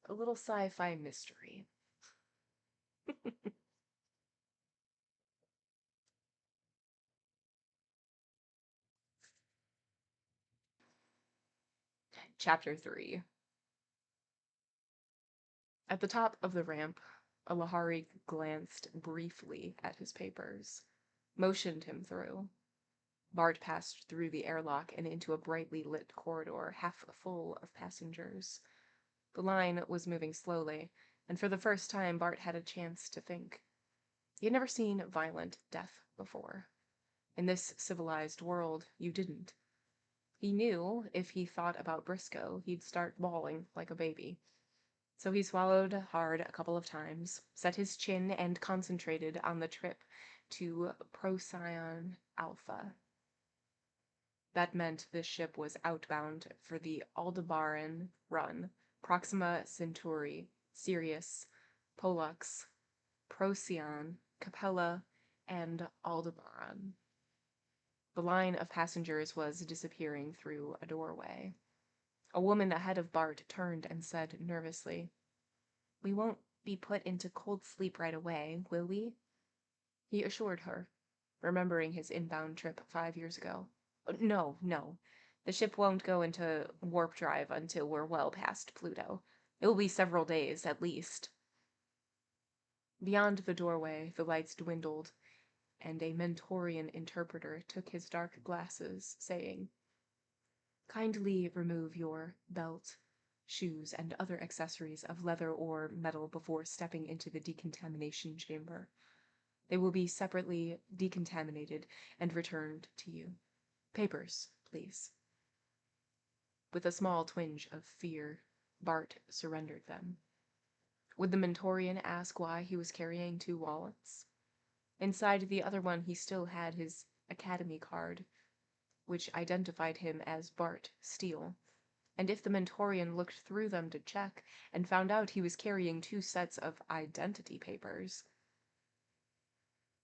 sci-fi mystery. Chapter 3. At the top of the ramp, a Lhari glanced briefly at his papers, motioned him through. Bart passed through the airlock and into a brightly lit corridor, half full of passengers. The line was moving slowly, and for the first time Bart had a chance to think. He had never seen violent death before. In this civilized world, you didn't. He knew if he thought about Briscoe, he'd start bawling like a baby. So he swallowed hard a couple of times, set his chin, and concentrated on the trip to Procyon Alpha. That meant this ship was outbound for the Aldebaran run, Proxima Centauri, Sirius, Pollux, Procyon, Capella, and Aldebaran. The line of passengers was disappearing through a doorway. A woman ahead of Bart turned and said nervously, "We won't be put into cold sleep right away, will we?" He assured her, remembering his inbound trip 5 years ago. No, no. The ship won't go into warp drive until we're well past Pluto. It will be several days, at least." Beyond the doorway, the lights dwindled, and a Mentorian interpreter took his dark glasses, saying, "Kindly remove your belt, shoes, and other accessories of leather or metal before stepping into the decontamination chamber. They will be separately decontaminated and returned to you. Papers, please." With a small twinge of fear, Bart surrendered them. Would the Mentorian ask why he was carrying two wallets? Inside the other one he still had his Academy card, which identified him as Bart Steele. And if the Mentorian looked through them to check and found out he was carrying two sets of identity papers.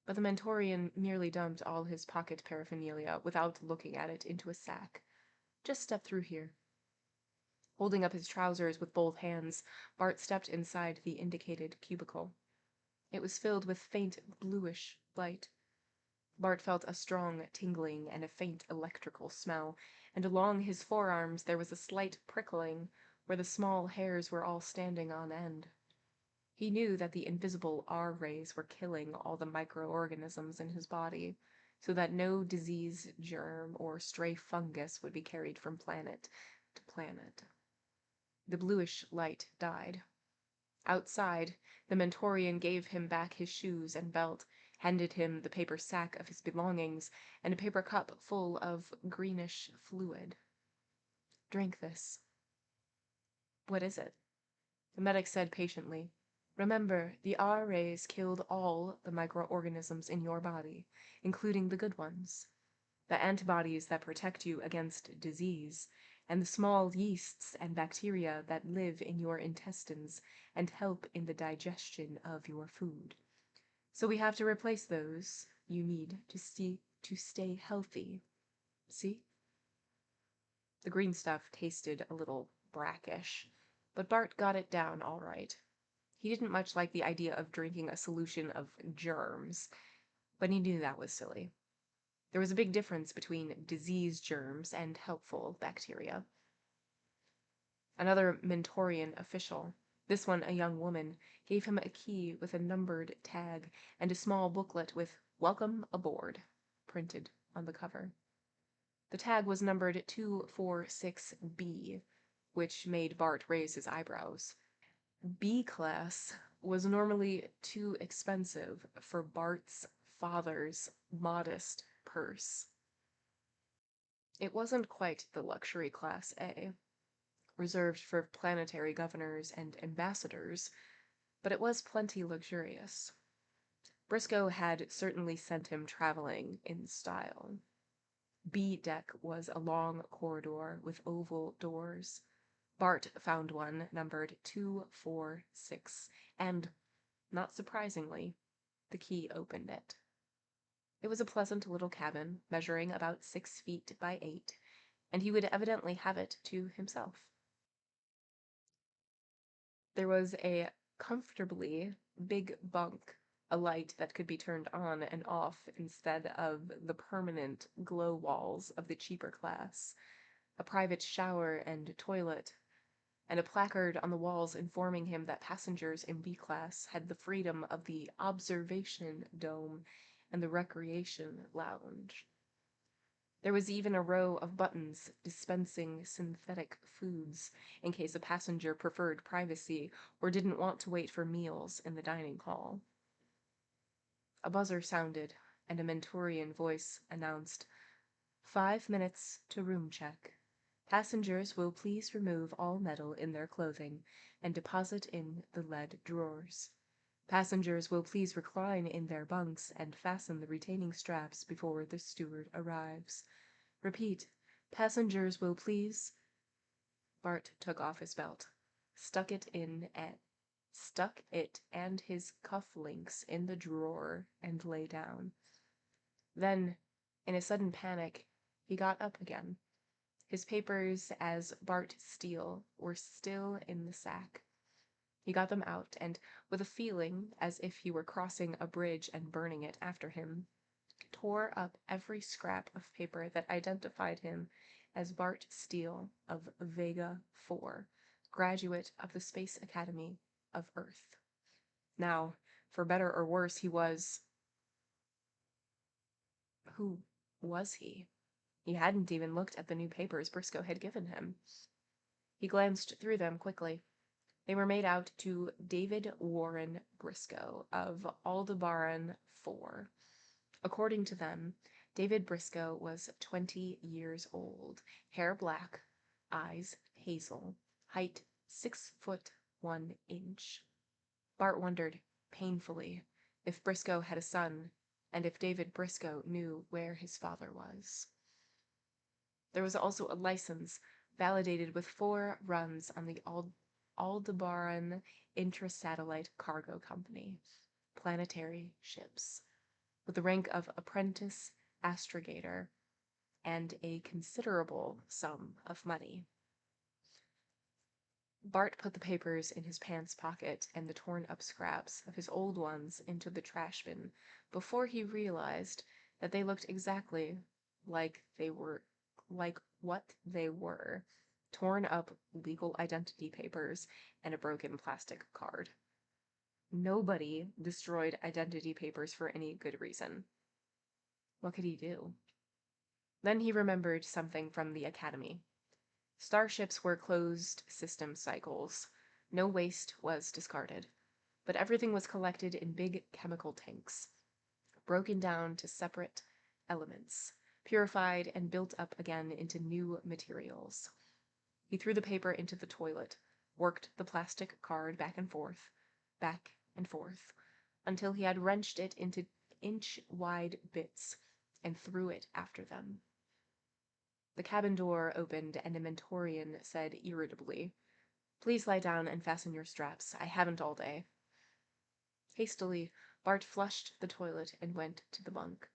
But the Mentorian merely dumped all his pocket paraphernalia without looking at it into a sack. "Just step through here." Holding up his trousers with both hands, Bart stepped inside the indicated cubicle. It was filled with faint bluish light. Bart felt a strong tingling and a faint electrical smell, and along his forearms there was a slight prickling where the small hairs were all standing on end. He knew that the invisible R-rays were killing all the microorganisms in his body, so that no disease, germ, or stray fungus would be carried from planet to planet. The bluish light died. Outside, the Mentorian gave him back his shoes and belt, handed him the paper sack of his belongings, and a paper cup full of greenish fluid. "Drink this." "What is it?" The medic said patiently, "Remember, the R-rays killed all the microorganisms in your body, including the good ones. The antibodies that protect you against disease, and the small yeasts and bacteria that live in your intestines and help in the digestion of your food. So we have to replace those you need to stay healthy. See?" The green stuff tasted a little brackish, but Bart got it down all right. He didn't much like the idea of drinking a solution of germs, but he knew that was silly. There was a big difference between disease germs and helpful bacteria. Another Mentorian official, this one a young woman, gave him a key with a numbered tag and a small booklet with "Welcome Aboard" printed on the cover. The tag was numbered 246B, which made Bart raise his eyebrows. B class was normally too expensive for Bart's father's modest purse. It wasn't quite the luxury class A, reserved for planetary governors and ambassadors, but it was plenty luxurious. Briscoe had certainly sent him traveling in style. B deck was a long corridor with oval doors. Bart found one numbered 246, and, not surprisingly, the key opened it. It was a pleasant little cabin, measuring about 6 feet by 8, and he would evidently have it to himself. There was a comfortably big bunk, a light that could be turned on and off instead of the permanent glow walls of the cheaper class, a private shower and toilet, and a placard on the walls informing him that passengers in B class had the freedom of the observation dome and the recreation lounge. There was even a row of buttons dispensing synthetic foods in case a passenger preferred privacy or didn't want to wait for meals in the dining hall. A buzzer sounded, and a Mentorian voice announced, "5 minutes to room check. Passengers will please remove all metal in their clothing and deposit in the lead drawers. Passengers will please recline in their bunks and fasten the retaining straps before the steward arrives. Repeat, passengers will please—" Bart took off his belt, stuck it and his cufflinks in the drawer, and lay down. Then, in a sudden panic, he got up again. His papers as Bart Steele were still in the sack. He got them out, and, with a feeling as if he were crossing a bridge and burning it after him, tore up every scrap of paper that identified him as Bart Steele of Vega 4, graduate of the Space Academy of Earth. Now, for better or worse, he was... Who was he? He hadn't even looked at the new papers Briscoe had given him. He glanced through them quickly. They were made out to David Warren Briscoe of Aldebaran 4. According to them, David Briscoe was 20 years old, hair black, eyes hazel, height 6 foot 1 inch. Bart wondered, painfully, if Briscoe had a son, and if David Briscoe knew where his father was. There was also a license, validated with 4 runs on the Aldebaran Intra-Satellite Cargo Company, planetary ships, with the rank of apprentice astrogator and a considerable sum of money. Bart put the papers in his pants pocket and the torn-up scraps of his old ones into the trash bin before he realized that they looked exactly like what they were, torn-up legal identity papers and a broken plastic card. Nobody destroyed identity papers for any good reason. What could he do? Then he remembered something from the academy. Starships were closed system cycles. No waste was discarded, but everything was collected in big chemical tanks, broken down to separate elements, purified and built up again into new materials. He threw the paper into the toilet, worked the plastic card back and forth, until he had wrenched it into inch-wide bits and threw it after them. The cabin door opened, and a Mentorian said irritably, "Please lie down and fasten your straps. I haven't all day." Hastily, Bart flushed the toilet and went to the bunk.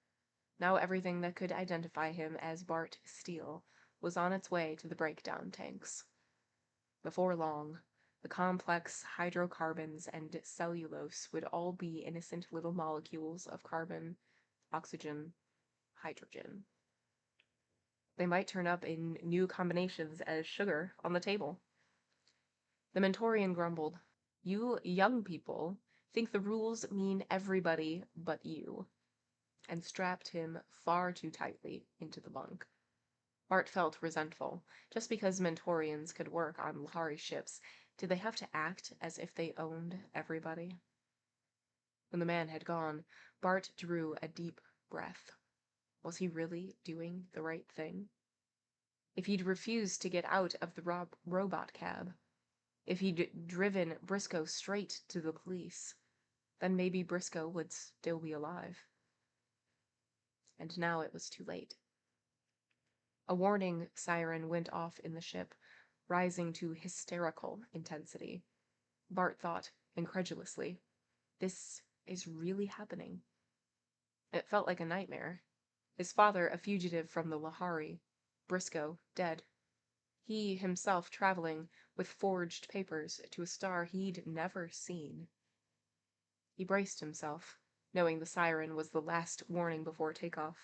Now everything that could identify him as Bart Steele was on its way to the breakdown tanks. Before long, the complex hydrocarbons and cellulose would all be innocent little molecules of carbon, oxygen, hydrogen. They might turn up in new combinations as sugar on the table. The Mentorian grumbled. You young people think the rules mean everybody but you, and strapped him far too tightly into the bunk. Bart felt resentful. Just because Mentorians could work on Lhari ships, did they have to act as if they owned everybody? When the man had gone, Bart drew a deep breath. Was he really doing the right thing? If he'd refused to get out of the robot cab, if he'd driven Briscoe straight to the police, then maybe Briscoe would still be alive. And now it was too late. A warning siren went off in the ship, rising to hysterical intensity. Bart thought, incredulously, this is really happening. It felt like a nightmare. His father a fugitive from the Lhari, Briscoe dead. He himself traveling with forged papers to a star he'd never seen. He braced himself, knowing the siren was the last warning before takeoff.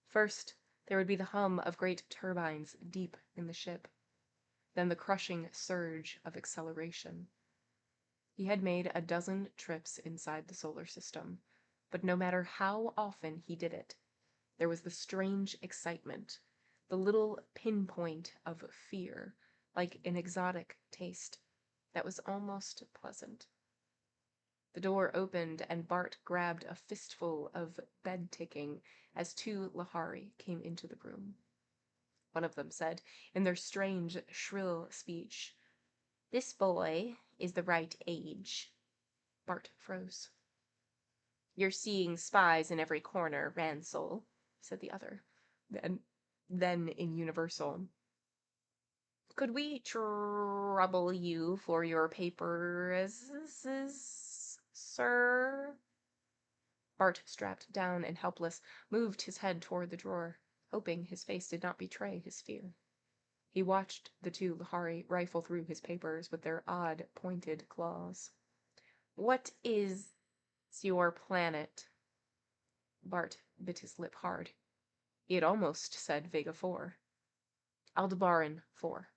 First, there would be the hum of great turbines deep in the ship, then the crushing surge of acceleration. He had made a dozen trips inside the solar system, but no matter how often he did it, there was the strange excitement, the little pinpoint of fear, like an exotic taste, that was almost pleasant. The door opened and Bart grabbed a fistful of bed-ticking as two Lhari came into the room. One of them said, in their strange, shrill speech, "This boy is the right age." Bart froze. "You're seeing spies in every corner, Ransel," said the other. Then in universal, "Could we trouble you for your papers, sir?" Bart, strapped down and helpless, moved his head toward the drawer, hoping his face did not betray his fear. He watched the two Lhari rifle through his papers with their odd, pointed claws. "What is your planet?" Bart bit his lip hard. He had almost said Vega 4. "Aldebaran 4.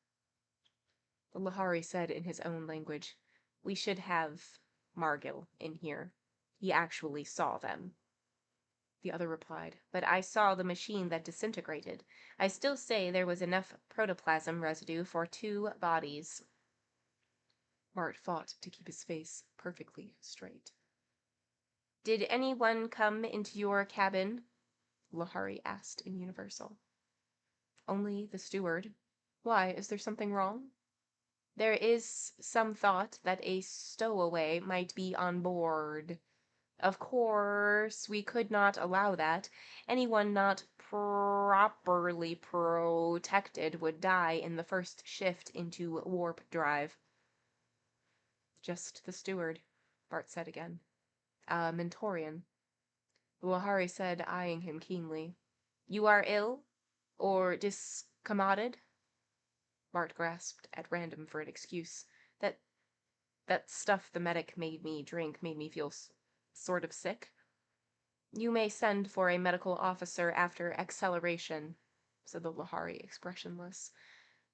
The Lhari said in his own language, "We should have Margil in here. He actually saw them." The other replied, "But I saw the machine that disintegrated. I still say there was enough protoplasm residue for 2 bodies." Bart fought to keep his face perfectly straight. "Did anyone come into your cabin?" Lhari asked in universal. "Only the steward. Why, is there something wrong?" "There is some thought that a stowaway might be on board. Of course, we could not allow that. Anyone not properly protected would die in the first shift into warp drive." "Just the steward," Bart said again. "A Mentorian." The Lhari said, eyeing him keenly, "You are ill? Or discommoded?" Bart grasped at random for an excuse. That stuff the medic made me drink made me feel sort of sick." "You may send for a medical officer after acceleration," said the Lhari, expressionless.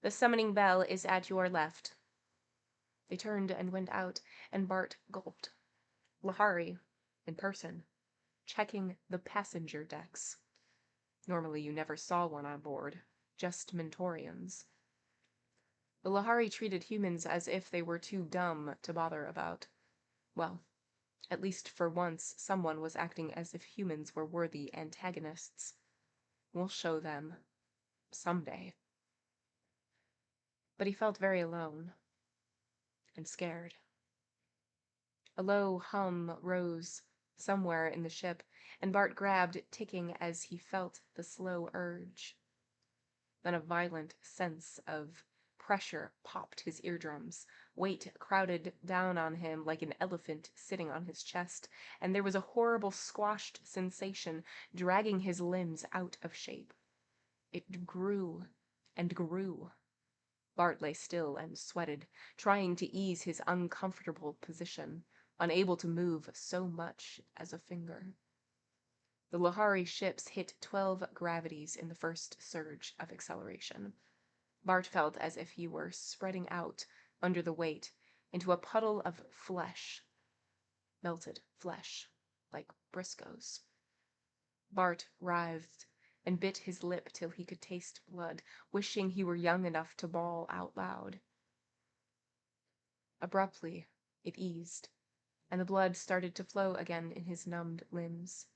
"The summoning bell is at your left." They turned and went out, and Bart gulped. Lhari, in person, checking the passenger decks. Normally you never saw one on board, just Mentorians. The Lhari treated humans as if they were too dumb to bother about. Well, at least for once someone was acting as if humans were worthy antagonists. We'll show them. Someday. But he felt very alone. And scared. A low hum rose somewhere in the ship, and Bart grabbed ticking as he felt the slow urge. Then a violent sense of pressure popped his eardrums. Weight crowded down on him like an elephant sitting on his chest, and there was a horrible squashed sensation dragging his limbs out of shape. It grew and grew. Bart lay still and sweated, trying to ease his uncomfortable position, unable to move so much as a finger. The Lhari ships hit 12 gravities in the first surge of acceleration. Bart felt as if he were spreading out under the weight into a puddle of flesh, melted flesh, like Briscoe's. Bart writhed and bit his lip till he could taste blood, wishing he were young enough to bawl out loud. Abruptly, it eased, and the blood started to flow again in his numbed limbs.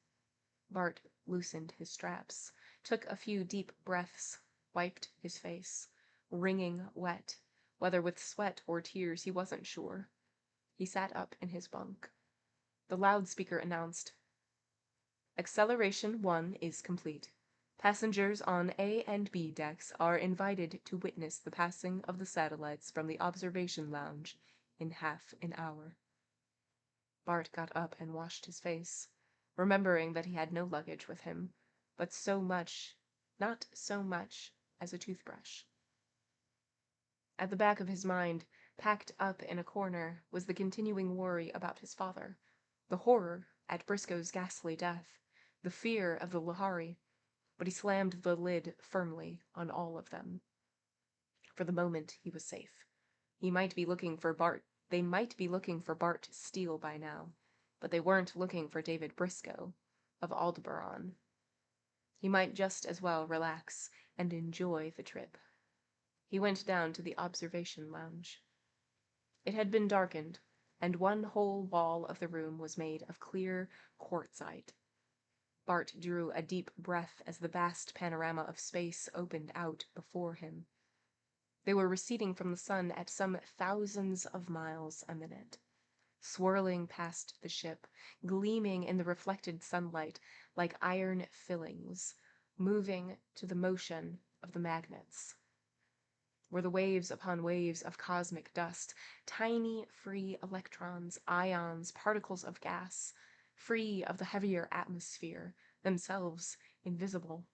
Bart loosened his straps, took a few deep breaths, wiped his face, wringing wet, whether with sweat or tears he wasn't sure. He sat up in his bunk. The loudspeaker announced, "Acceleration 1 is complete. Passengers on A and B decks are invited to witness the passing of the satellites from the observation lounge in half an hour." Bart got up and washed his face, remembering that he had no luggage with him, but not so much as a toothbrush. At the back of his mind, packed up in a corner, was the continuing worry about his father, the horror at Briscoe's ghastly death, the fear of the Lhari, but he slammed the lid firmly on all of them. For the moment, he was safe. They might be looking for Bart Steele by now, but they weren't looking for David Briscoe of Aldebaran. He might just as well relax and enjoy the trip. He went down to the observation lounge. It had been darkened, and one whole wall of the room was made of clear quartzite. Bart drew a deep breath as the vast panorama of space opened out before him. They were receding from the sun at some thousands of miles a minute, swirling past the ship, gleaming in the reflected sunlight like iron fillings, moving to the motion of the magnets. Were the waves upon waves of cosmic dust, tiny free electrons, ions, particles of gas, free of the heavier atmosphere, themselves invisible.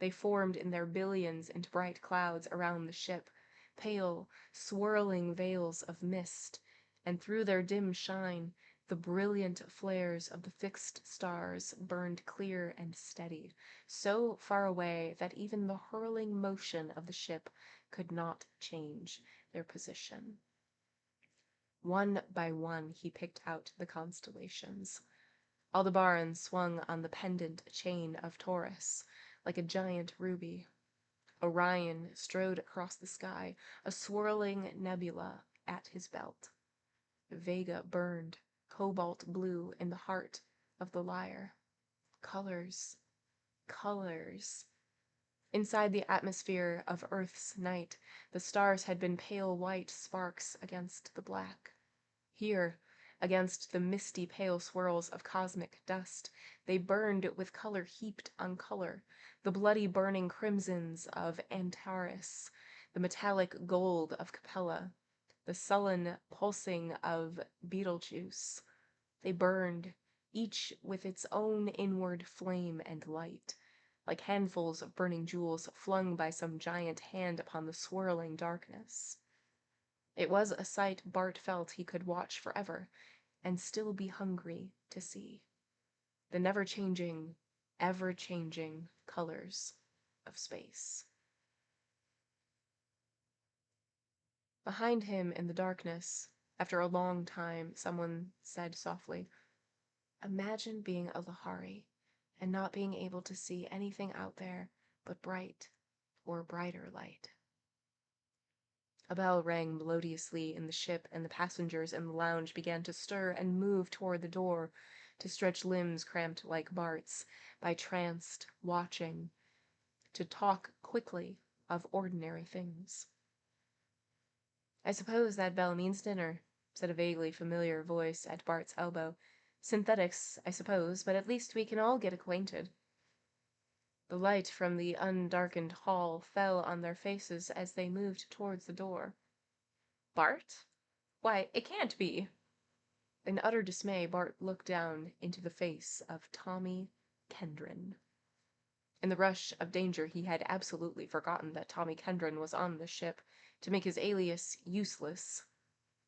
They formed in their billions into bright clouds around the ship, pale, swirling veils of mist, and through their dim shine, the brilliant flares of the fixed stars burned clear and steady, so far away that even the hurling motion of the ship could not change their position. One by one he picked out the constellations. Aldebaran swung on the pendant chain of Taurus, like a giant ruby. Orion strode across the sky, a swirling nebula at his belt. Vega burned, cobalt blue in the heart of the lyre. Colors, colors. Inside the atmosphere of Earth's night, the stars had been pale white sparks against the black. Here, against the misty pale swirls of cosmic dust, they burned with color heaped on color, the bloody burning crimsons of Antares, the metallic gold of Capella, the sullen pulsing of Betelgeuse. They burned, each with its own inward flame and light, like handfuls of burning jewels flung by some giant hand upon the swirling darkness. It was a sight Bart felt he could watch forever, and still be hungry to see. The never-changing, ever-changing colors of space. Behind him in the darkness, after a long time, someone said softly, "Imagine being a Lhari and not being able to see anything out there but bright or brighter light." A bell rang melodiously in the ship, and the passengers in the lounge began to stir and move toward the door, to stretch limbs cramped like Bart's, by tranced watching, to talk quickly of ordinary things. "I suppose that bell means dinner," said a vaguely familiar voice at Bart's elbow. "Synthetics, I suppose, but at least we can all get acquainted." The light from the undarkened hall fell on their faces as they moved towards the door. "Bart? Why, it can't be!" In utter dismay, Bart looked down into the face of Tommy Kendron. In the rush of danger, he had absolutely forgotten that Tommy Kendron was on the ship, to make his alias useless.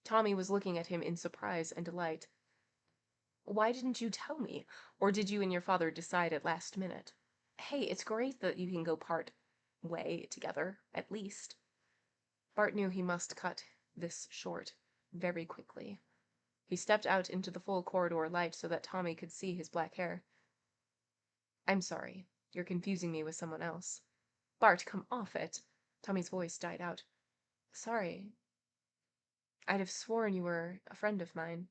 Tommy was looking at him in surprise and delight. Why didn't you tell me? Or did you and your father decide at last minute? Hey, it's great that you can go part way together, at least. Bart knew he must cut this short very quickly. He stepped out into the full corridor light so that Tommy could see his black hair. I'm sorry. You're confusing me with someone else. Bart, come off it. Tommy's voice died out. Sorry. I'd have sworn you were a friend of mine.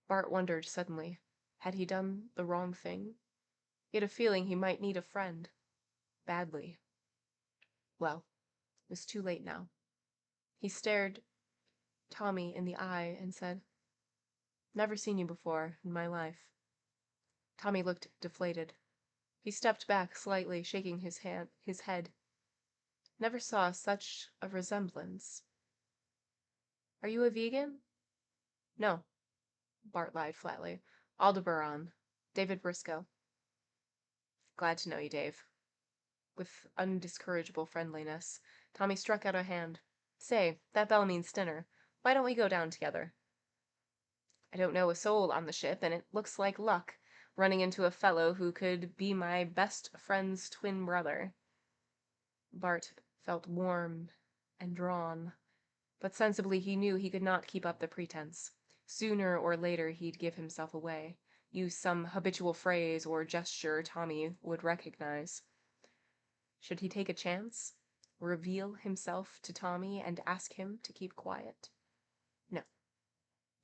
Bart wondered suddenly. Had he done the wrong thing? He had a feeling he might need a friend. Badly. Well, it was too late now. He stared Tommy in the eye and said, Never seen you before in my life. Tommy looked deflated. He stepped back slightly, shaking his head. Never saw such a resemblance. Are you a vegan? No, Bart lied flatly. Aldebaran. David Briscoe. Glad to know you, Dave. With undiscourageable friendliness, Tommy struck out a hand. Say, that bell means dinner. Why don't we go down together? I don't know a soul on the ship, and it looks like luck, running into a fellow who could be my best friend's twin brother. Bart felt warm and drawn, but sensibly he knew he could not keep up the pretense. Sooner or later he'd give himself away, use some habitual phrase or gesture Tommy would recognize. Should he take a chance? Reveal himself to Tommy and ask him to keep quiet? No.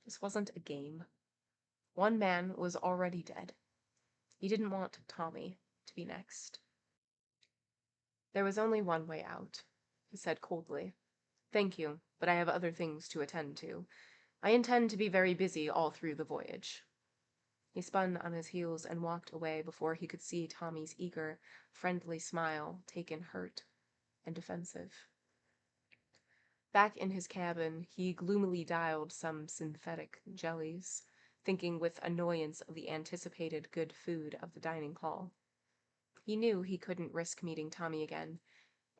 This wasn't a game. One man was already dead. He didn't want Tommy to be next. There was only one way out, he said coldly. Thank you, but I have other things to attend to. I intend to be very busy all through the voyage. He spun on his heels and walked away before he could see Tommy's eager, friendly smile taken hurt and defensive. Back in his cabin, he gloomily dialed some synthetic jellies, thinking with annoyance of the anticipated good food of the dining hall. He knew he couldn't risk meeting Tommy again,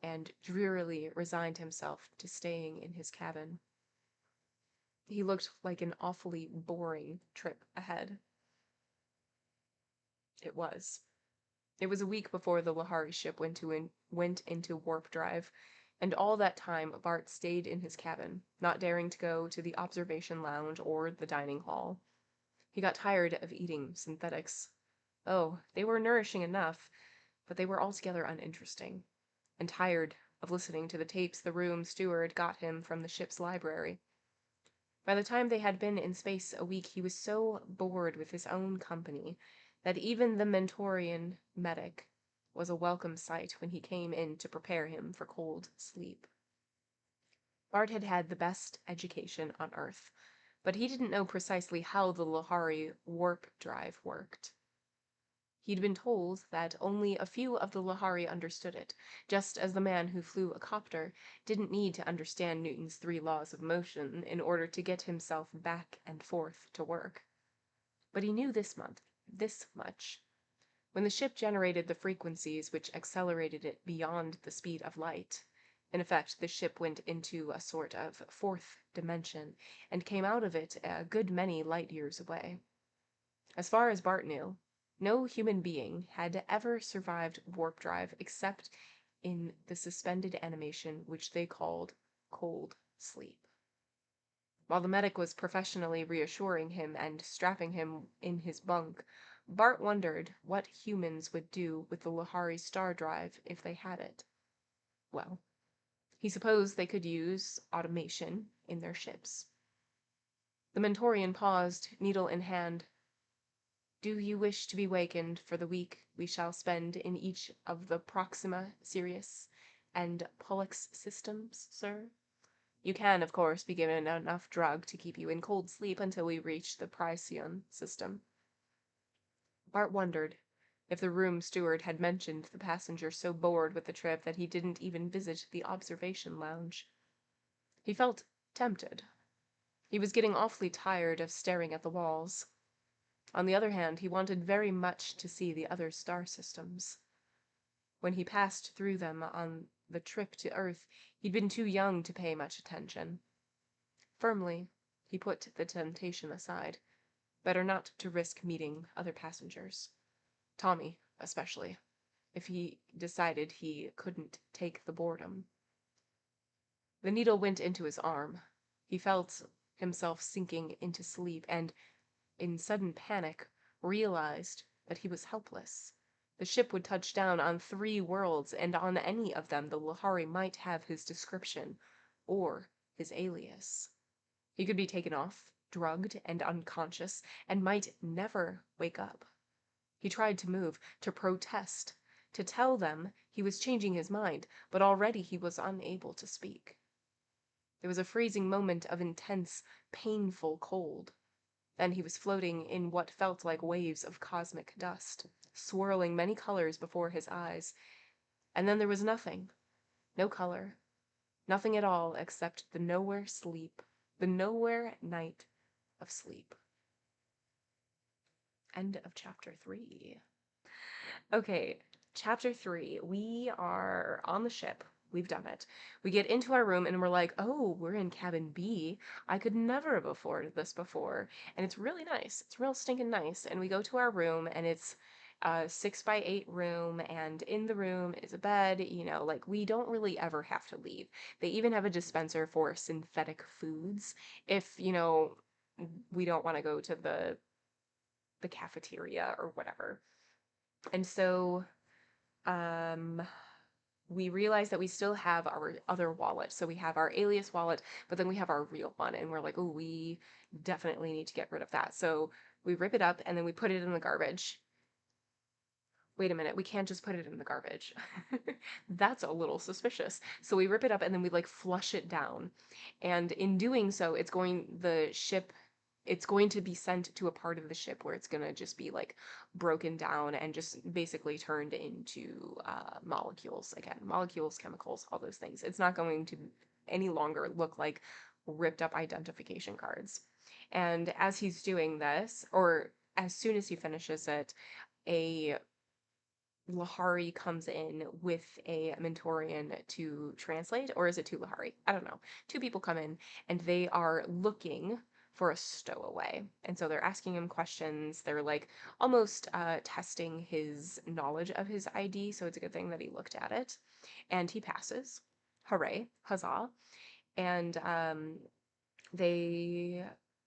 and drearily resigned himself to staying in his cabin. He looked like an awfully boring trip ahead. It was. It was a week before the Lhari ship went into warp drive, and all that time Bart stayed in his cabin, not daring to go to the observation lounge or the dining hall. He got tired of eating synthetics. Oh, they were nourishing enough, but they were altogether uninteresting, and tired of listening to the tapes the room steward got him from the ship's library. By the time they had been in space a week, he was so bored with his own company that even the Mentorian medic was a welcome sight when he came in to prepare him for cold sleep. Bart had had the best education on Earth, but he didn't know precisely how the Lhari warp drive worked. He'd been told that only a few of the Lhari understood it, just as the man who flew a copter didn't need to understand Newton's 3 laws of motion in order to get himself back and forth to work. But he knew this much. When the ship generated the frequencies which accelerated it beyond the speed of light, in effect, the ship went into a sort of fourth dimension and came out of it a good many light years away. As far as Bart knew, no human being had ever survived warp drive except in the suspended animation which they called cold sleep. While the medic was professionally reassuring him and strapping him in his bunk, Bart wondered what humans would do with the Lhari star drive if they had it. Well, he supposed they could use automation in their ships. The Mentorian paused, needle in hand. Do you wish to be wakened for the week we shall spend in each of the Proxima, Sirius, and Pollux systems, sir? You can, of course, be given enough drug to keep you in cold sleep until we reach the Procyon system. Bart wondered if the room steward had mentioned the passenger so bored with the trip that he didn't even visit the observation lounge. He felt tempted. He was getting awfully tired of staring at the walls. On the other hand, he wanted very much to see the other star systems. When he passed through them on the trip to Earth, he'd been too young to pay much attention. Firmly, he put the temptation aside. Better not to risk meeting other passengers. Tommy, especially, if he decided he couldn't take the boredom. The needle went into his arm. He felt himself sinking into sleep and, in sudden panic, realized that he was helpless. The ship would touch down on 3 worlds, and on any of them the Lhari might have his description, or his alias. He could be taken off, drugged and unconscious, and might never wake up. He tried to move, to protest, to tell them he was changing his mind, but already he was unable to speak. There was a freezing moment of intense, painful cold. Then he was floating in what felt like waves of cosmic dust, swirling many colors before his eyes. And then there was nothing. No color. Nothing at all except the nowhere sleep, the nowhere night of sleep. End of chapter 3. Okay, chapter 3. We are on the ship. We've done it. We get into our room and we're like, oh, we're in cabin B. I could never have afforded this before. And it's really nice. It's real stinking nice. And we go to our room and it's a 6x8 room, and in the room is a bed. Like, we don't really ever have to leave. They even have a dispenser for synthetic foods if, we don't want to go to the cafeteria or whatever. And so we realize that we still have our other wallet. So we have our alias wallet, but then we have our real one. And we're like, oh, we definitely need to get rid of that. So we rip it up and then we put it in the garbage. Wait a minute, we can't just put it in the garbage. That's a little suspicious. So we rip it up and then we like flush it down. And in doing so, it's going to be sent to a part of the ship where it's going to just be like broken down and just basically turned into molecules again. Molecules, chemicals, all those things. It's not going to any longer look like ripped up identification cards. And as he's doing this, or as soon as he finishes it, a Lhari comes in with a Mentorian to translate, or is it 2 Lhari? I don't know. 2 people come in and they are looking for a stowaway. And so they're asking him questions. They're like almost testing his knowledge of his ID. So it's a good thing that he looked at it. And he passes. Hooray. Huzzah. And an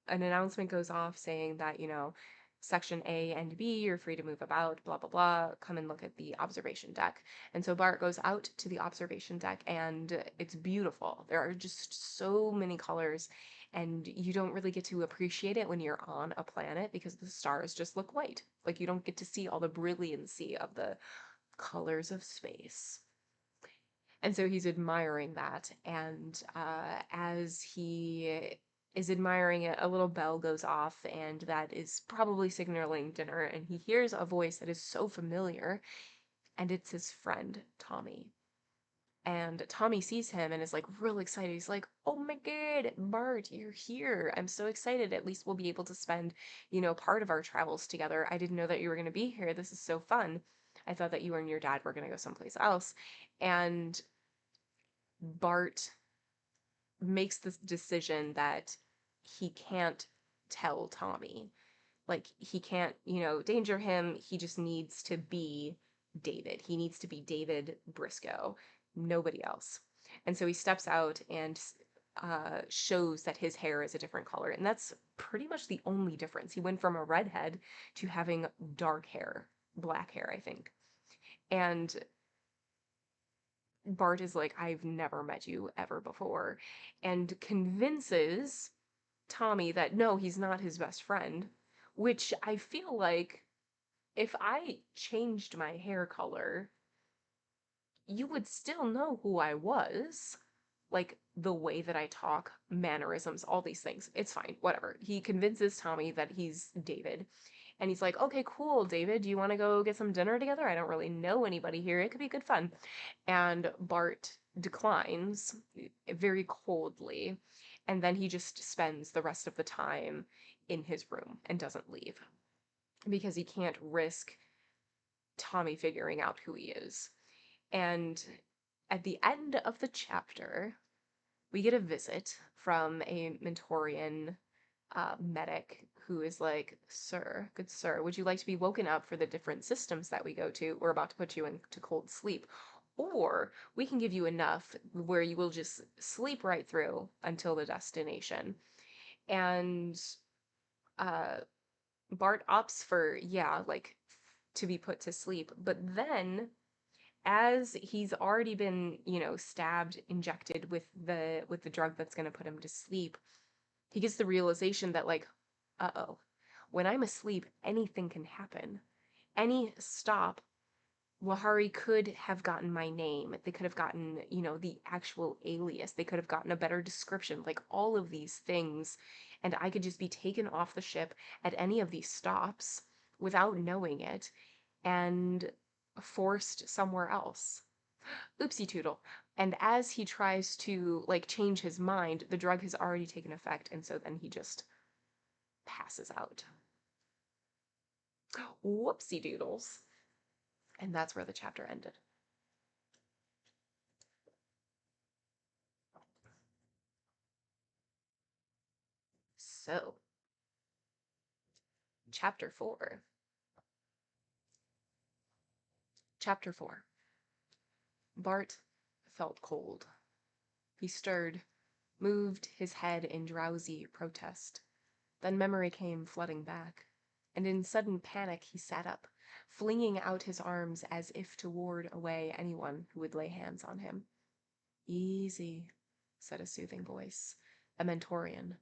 announcement goes off saying that, Section A and B, you're free to move about, blah, blah, blah. Come and look at the observation deck. And so Bart goes out to the observation deck, and it's beautiful. There are just so many colors, and you don't really get to appreciate it when you're on a planet because the stars just look white. Like, you don't get to see all the brilliancy of the colors of space. And so he's admiring that, and as he is admiring it, a little bell goes off, and that is probably signaling dinner, and he hears a voice that is so familiar, and it's his friend, Tommy. And Tommy sees him and is like real excited. He's like, oh my god, Bart, you're here. I'm so excited. At least we'll be able to spend, part of our travels together. I didn't know that you were going to be here. This is so fun. I thought that you and your dad were going to go someplace else. And Bart makes this decision that he can't tell Tommy. Like, he can't, danger him. He just needs to be David. He needs to be David Briscoe, nobody else. And so he steps out and shows that his hair is a different color. And that's pretty much the only difference. He went from a redhead to having dark hair, black hair, I think. And Bart is like, I've never met you ever before, and convinces Tommy that no, he's not his best friend, which I feel like if I changed my hair color, you would still know who I was. Like, the way that I talk, mannerisms, all these things. It's fine, whatever. He convinces Tommy that he's David. And he's like, okay, cool, David, do you want to go get some dinner together? I don't really know anybody here. It could be good fun. And Bart declines very coldly. And then he just spends the rest of the time in his room and doesn't leave because he can't risk Tommy figuring out who he is. And at the end of the chapter, we get a visit from a Mentorian medic who is like, "Sir, good sir, would you like to be woken up for the different systems that we go to? We're about to put you into cold sleep. Or we can give you enough where you will just sleep right through until the destination." And uh, Bart opts for, yeah, like to be put to sleep. But then, as he's already been, stabbed, injected with the drug that's going to put him to sleep, he gets the realization that, like, uh-oh, when I'm asleep, anything can happen. Any stop, Lhari could have gotten my name. They could have gotten, the actual alias. They could have gotten a better description, like all of these things. And I could just be taken off the ship at any of these stops without knowing it and forced somewhere else. Oopsie toodle. And as he tries to, like, change his mind, the drug has already taken effect, and so then he just passes out. Whoopsie doodles. And that's where the chapter ended. So, Chapter 4. Chapter 4. Bart felt cold. He stirred, moved his head in drowsy protest. Then memory came flooding back, and in sudden panic he sat up, flinging out his arms as if to ward away anyone who would lay hands on him. "Easy," said a soothing voice. A Mentorian.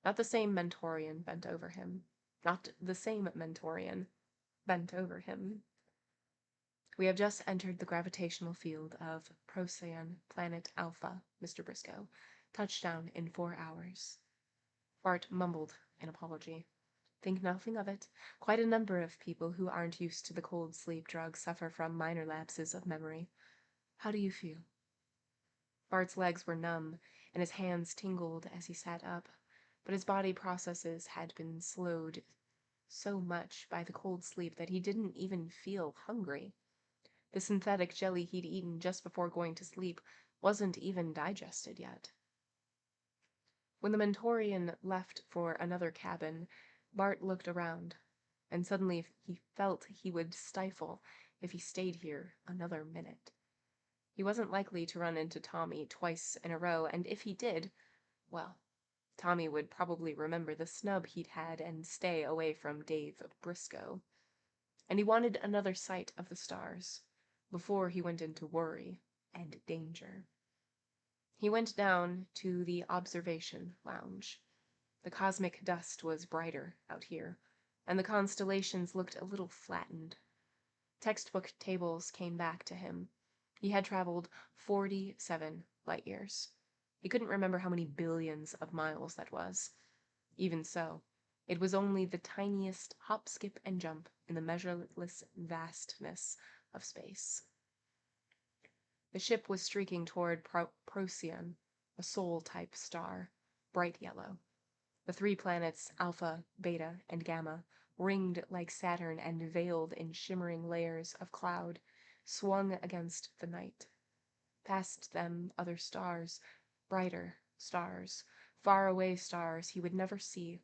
Not the same Mentorian bent over him. Not the same Mentorian bent over him. "We have just entered the gravitational field of Procyon, planet Alpha, Mr. Briscoe. Touchdown in 4 hours." Bart mumbled an apology. "Think nothing of it. Quite a number of people who aren't used to the cold sleep drug suffer from minor lapses of memory. How do you feel?" Bart's legs were numb, and his hands tingled as he sat up, but his body processes had been slowed so much by the cold sleep that he didn't even feel hungry. The synthetic jelly he'd eaten just before going to sleep wasn't even digested yet. When the Mentorian left for another cabin, Bart looked around, and suddenly he felt he would stifle if he stayed here another minute. He wasn't likely to run into Tommy twice in a row, and if he did, well, Tommy would probably remember the snub he'd had and stay away from Dave Briscoe. And he wanted another sight of the stars before he went into worry and danger. He went down to the observation lounge. The cosmic dust was brighter out here, and the constellations looked a little flattened. Textbook tables came back to him. He had traveled 47 light years. He couldn't remember how many billions of miles that was. Even so, it was only the tiniest hop, skip, and jump in the measureless vastness of space. The ship was streaking toward Procyon, a Sol-type star, bright yellow. The 3 planets, Alpha, Beta, and Gamma, ringed like Saturn and veiled in shimmering layers of cloud, swung against the night. Past them, other stars, brighter stars, far-away stars he would never see,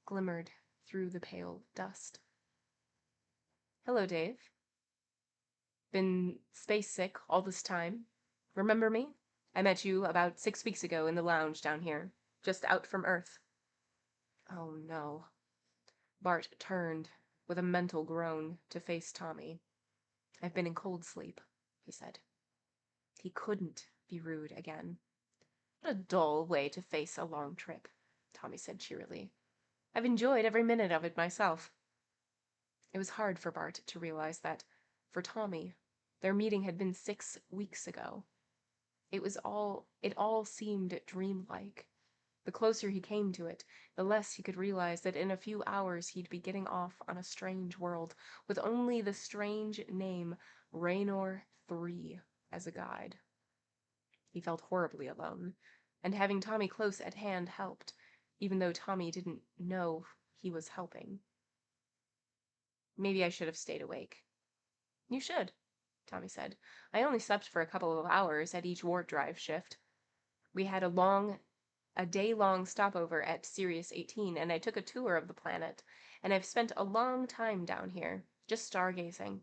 glimmered through the pale dust. "Hello, Dave. Been space sick all this time. Remember me? I met you about 6 weeks ago in the lounge down here, just out from Earth." Oh no. Bart turned, with a mental groan, to face Tommy. "I've been in cold sleep," he said. He couldn't be rude again. "What a dull way to face a long trip," Tommy said cheerily. "I've enjoyed every minute of it myself." It was hard for Bart to realize that, for Tommy, their meeting had been 6 weeks ago. It all seemed dreamlike. The closer he came to it, the less he could realize that in a few hours he'd be getting off on a strange world, with only the strange name Raynor 3 as a guide. He felt horribly alone, and having Tommy close at hand helped, even though Tommy didn't know he was helping. "Maybe I should have stayed awake." "You should," Tommy said. "I only slept for a couple of hours at each warp drive shift. We had a long a day-long stopover at Sirius 18, and I took a tour of the planet, and I've spent a long time down here, just stargazing.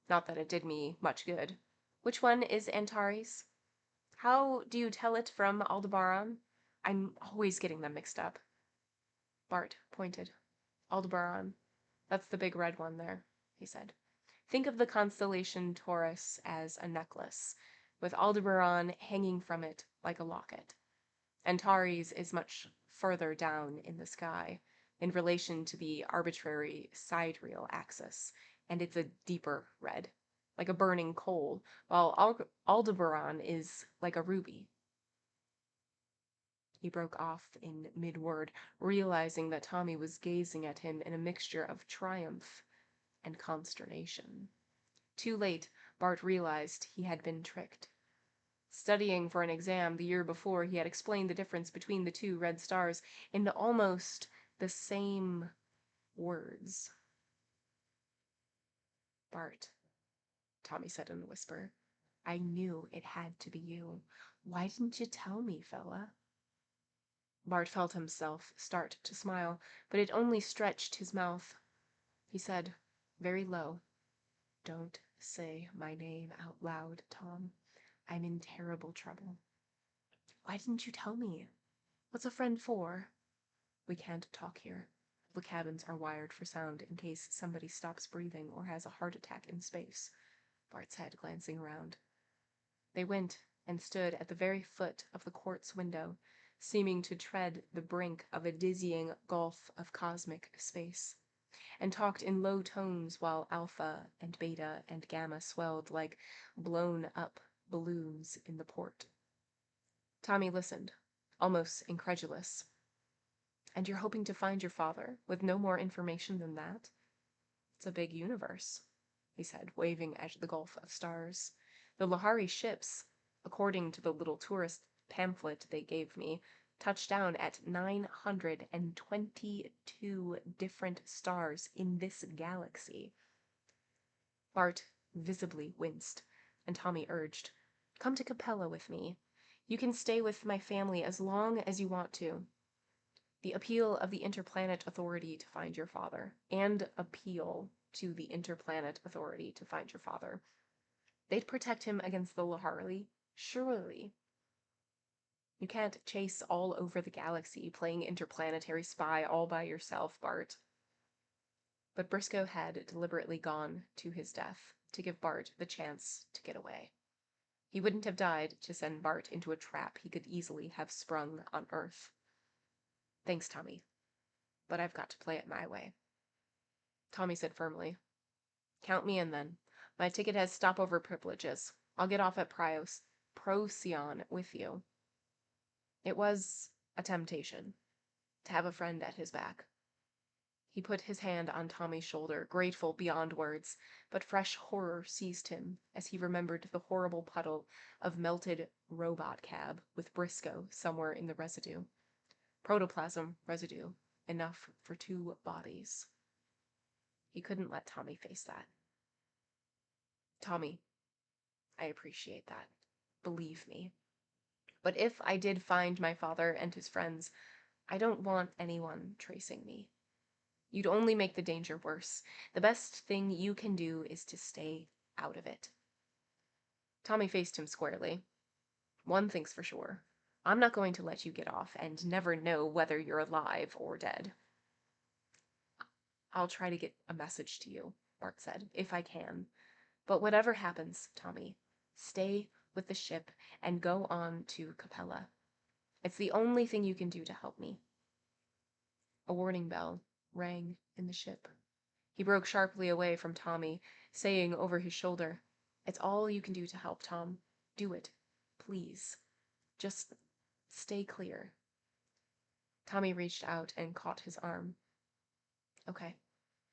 Not that it did me much good. Which one is Antares? How do you tell it from Aldebaran? I'm always getting them mixed up. Bart pointed. Aldebaran. That's the big red one there, he said. Think of the constellation Taurus as a necklace, with Aldebaran hanging from it like a locket. Antares is much further down in the sky, in relation to the arbitrary sidereal axis, and it's a deeper red, like a burning coal, while Aldebaran is like a ruby. He broke off in mid-word, realizing that Tommy was gazing at him in a mixture of triumph and consternation. Too late, Bart realized he had been tricked. Studying for an exam the year before, he had explained the difference between the two red stars in almost the same words. Bart, Tommy said in a whisper, I knew it had to be you. Why didn't you tell me, fella? Bart felt himself start to smile, but it only stretched his mouth. He said, very low, Don't say my name out loud, Tom. I'm in terrible trouble. Why didn't you tell me? What's a friend for? We can't talk here. The cabins are wired for sound in case somebody stops breathing or has a heart attack in space, Bart said, glancing around. They went and stood at the very foot of the quartz window, seeming to tread the brink of a dizzying gulf of cosmic space, and talked in low tones while alpha and beta and gamma swelled like blown-up balloons in the port. Tommy listened, almost incredulous. And you're hoping to find your father, with no more information than that? It's a big universe, he said, waving at the gulf of stars. The Lhari ships, according to the little tourist pamphlet they gave me, touched down at 922 different stars in this galaxy. Bart visibly winced, and Tommy urged, Come to Capella with me. You can stay with my family as long as you want to. The appeal of the Interplanet Authority to find your father, and appeal to the Interplanet Authority to find your father. They'd protect him against the Lhari, surely. You can't chase all over the galaxy playing interplanetary spy all by yourself, Bart. But Briscoe had deliberately gone to his death to give Bart the chance to get away. He wouldn't have died to send Bart into a trap he could easily have sprung on Earth. Thanks, Tommy, but I've got to play it my way. Tommy said firmly, Count me in, then. My ticket has stopover privileges. I'll get off at Procyon with you. It was a temptation to have a friend at his back. He put his hand on Tommy's shoulder, grateful beyond words, but fresh horror seized him as he remembered the horrible puddle of melted robot cab with Briscoe somewhere in the residue. Protoplasm residue, enough for 2 bodies. He couldn't let Tommy face that. Tommy, I appreciate that. Believe me. But if I did find my father and his friends, I don't want anyone tracing me. You'd only make the danger worse. The best thing you can do is to stay out of it. Tommy faced him squarely. One thing's for sure. I'm not going to let you get off and never know whether you're alive or dead. I'll try to get a message to you, Bart said, if I can. But whatever happens, Tommy, stay with the ship and go on to Capella. It's the only thing you can do to help me. A warning bell rang in the ship. He broke sharply away from Tommy, saying over his shoulder, It's all you can do to help, Tom. Do it. Please. Just stay clear. Tommy reached out and caught his arm. Okay,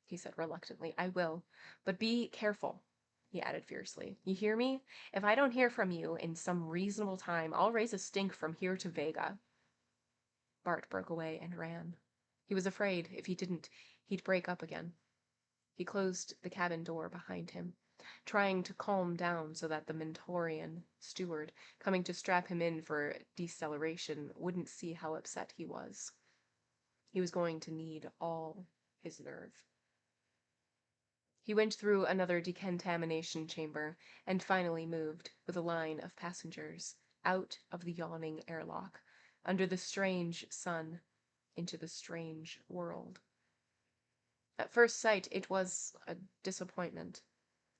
he said reluctantly. I will. But be careful, he added fiercely. You hear me? If I don't hear from you in some reasonable time, I'll raise a stink from here to Vega. Bart broke away and ran. He was afraid if he didn't, he'd break up again. He closed the cabin door behind him. trying to calm down so that the Mentorian steward, coming to strap him in for deceleration, wouldn't see how upset he was. He was going to need all his nerve. He went through another decontamination chamber and finally moved, with a line of passengers, out of the yawning airlock, under the strange sun, into the strange world. At first sight, it was a disappointment.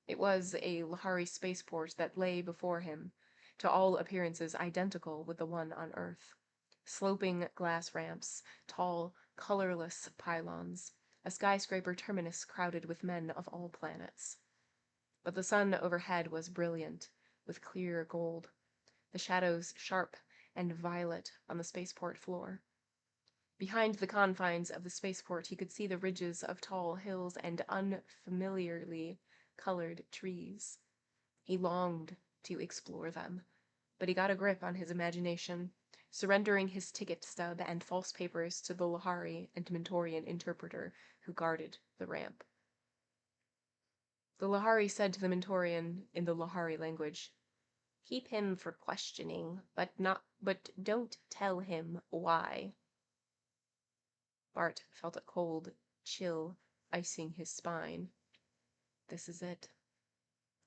It was a Lhari spaceport that lay before him, to all appearances identical with the one on Earth. Sloping glass ramps, tall, colorless pylons, a skyscraper terminus crowded with men of all planets. But the sun overhead was brilliant, with clear gold, the shadows sharp and violet on the spaceport floor. Behind the confines of the spaceport, he could see the ridges of tall hills and unfamiliarly colored trees. He longed to explore them, but he got a grip on his imagination, surrendering his ticket stub and false papers to the Lhari and Mentorian interpreter who guarded the ramp. The Lhari said to the Mentorian in the Lhari language, "Keep him for questioning, but don't tell him why." Bart felt a cold chill icing his spine. This is it.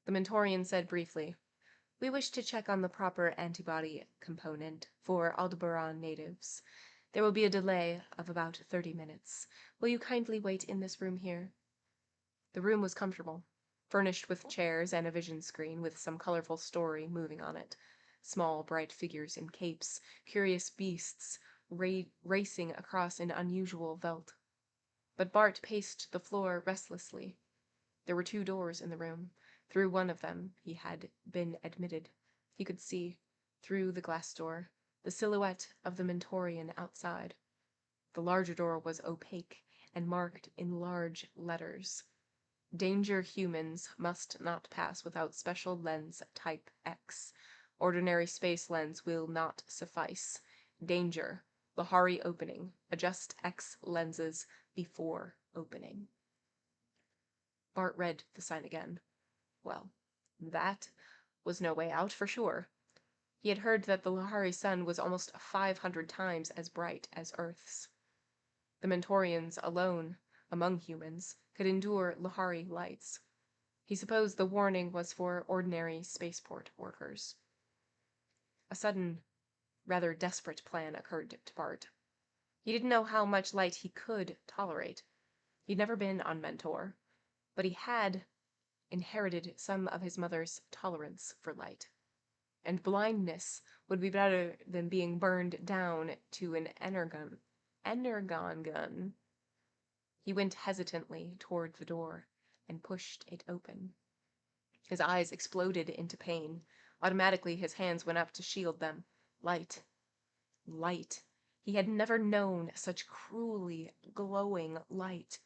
The Mentorian said briefly, "We wish to check on the proper antibody component for Aldebaran natives. There will be a delay of about 30 minutes. Will you kindly wait in this room here?" The room was comfortable, furnished with chairs and a vision screen with some colorful story moving on it. Small, bright figures in capes, curious beasts racing across an unusual veldt. But Bart paced the floor restlessly. There were 2 doors in the room. Through one of them he had been admitted. He could see, through the glass door, the silhouette of the Mentorian outside. The larger door was opaque and marked in large letters. "Danger humans must not pass without special lens type X. Ordinary space lens will not suffice. Danger. Lhari opening. Adjust X lenses before opening." Bart read the sign again. Well, that was no way out for sure. He had heard that the Lhari sun was almost 500 times as bright as Earth's. The Mentorians alone, among humans, could endure Lhari lights. He supposed the warning was for ordinary spaceport workers. A sudden, rather desperate plan occurred to Bart. He didn't know how much light he could tolerate. He'd never been on Mentor, but he had inherited some of his mother's tolerance for light. And blindness would be better than being burned down to an energon gun. He went hesitantly toward the door and pushed it open. His eyes exploded into pain. Automatically his hands went up to shield them. Light. Light. He had never known such cruelly glowing light.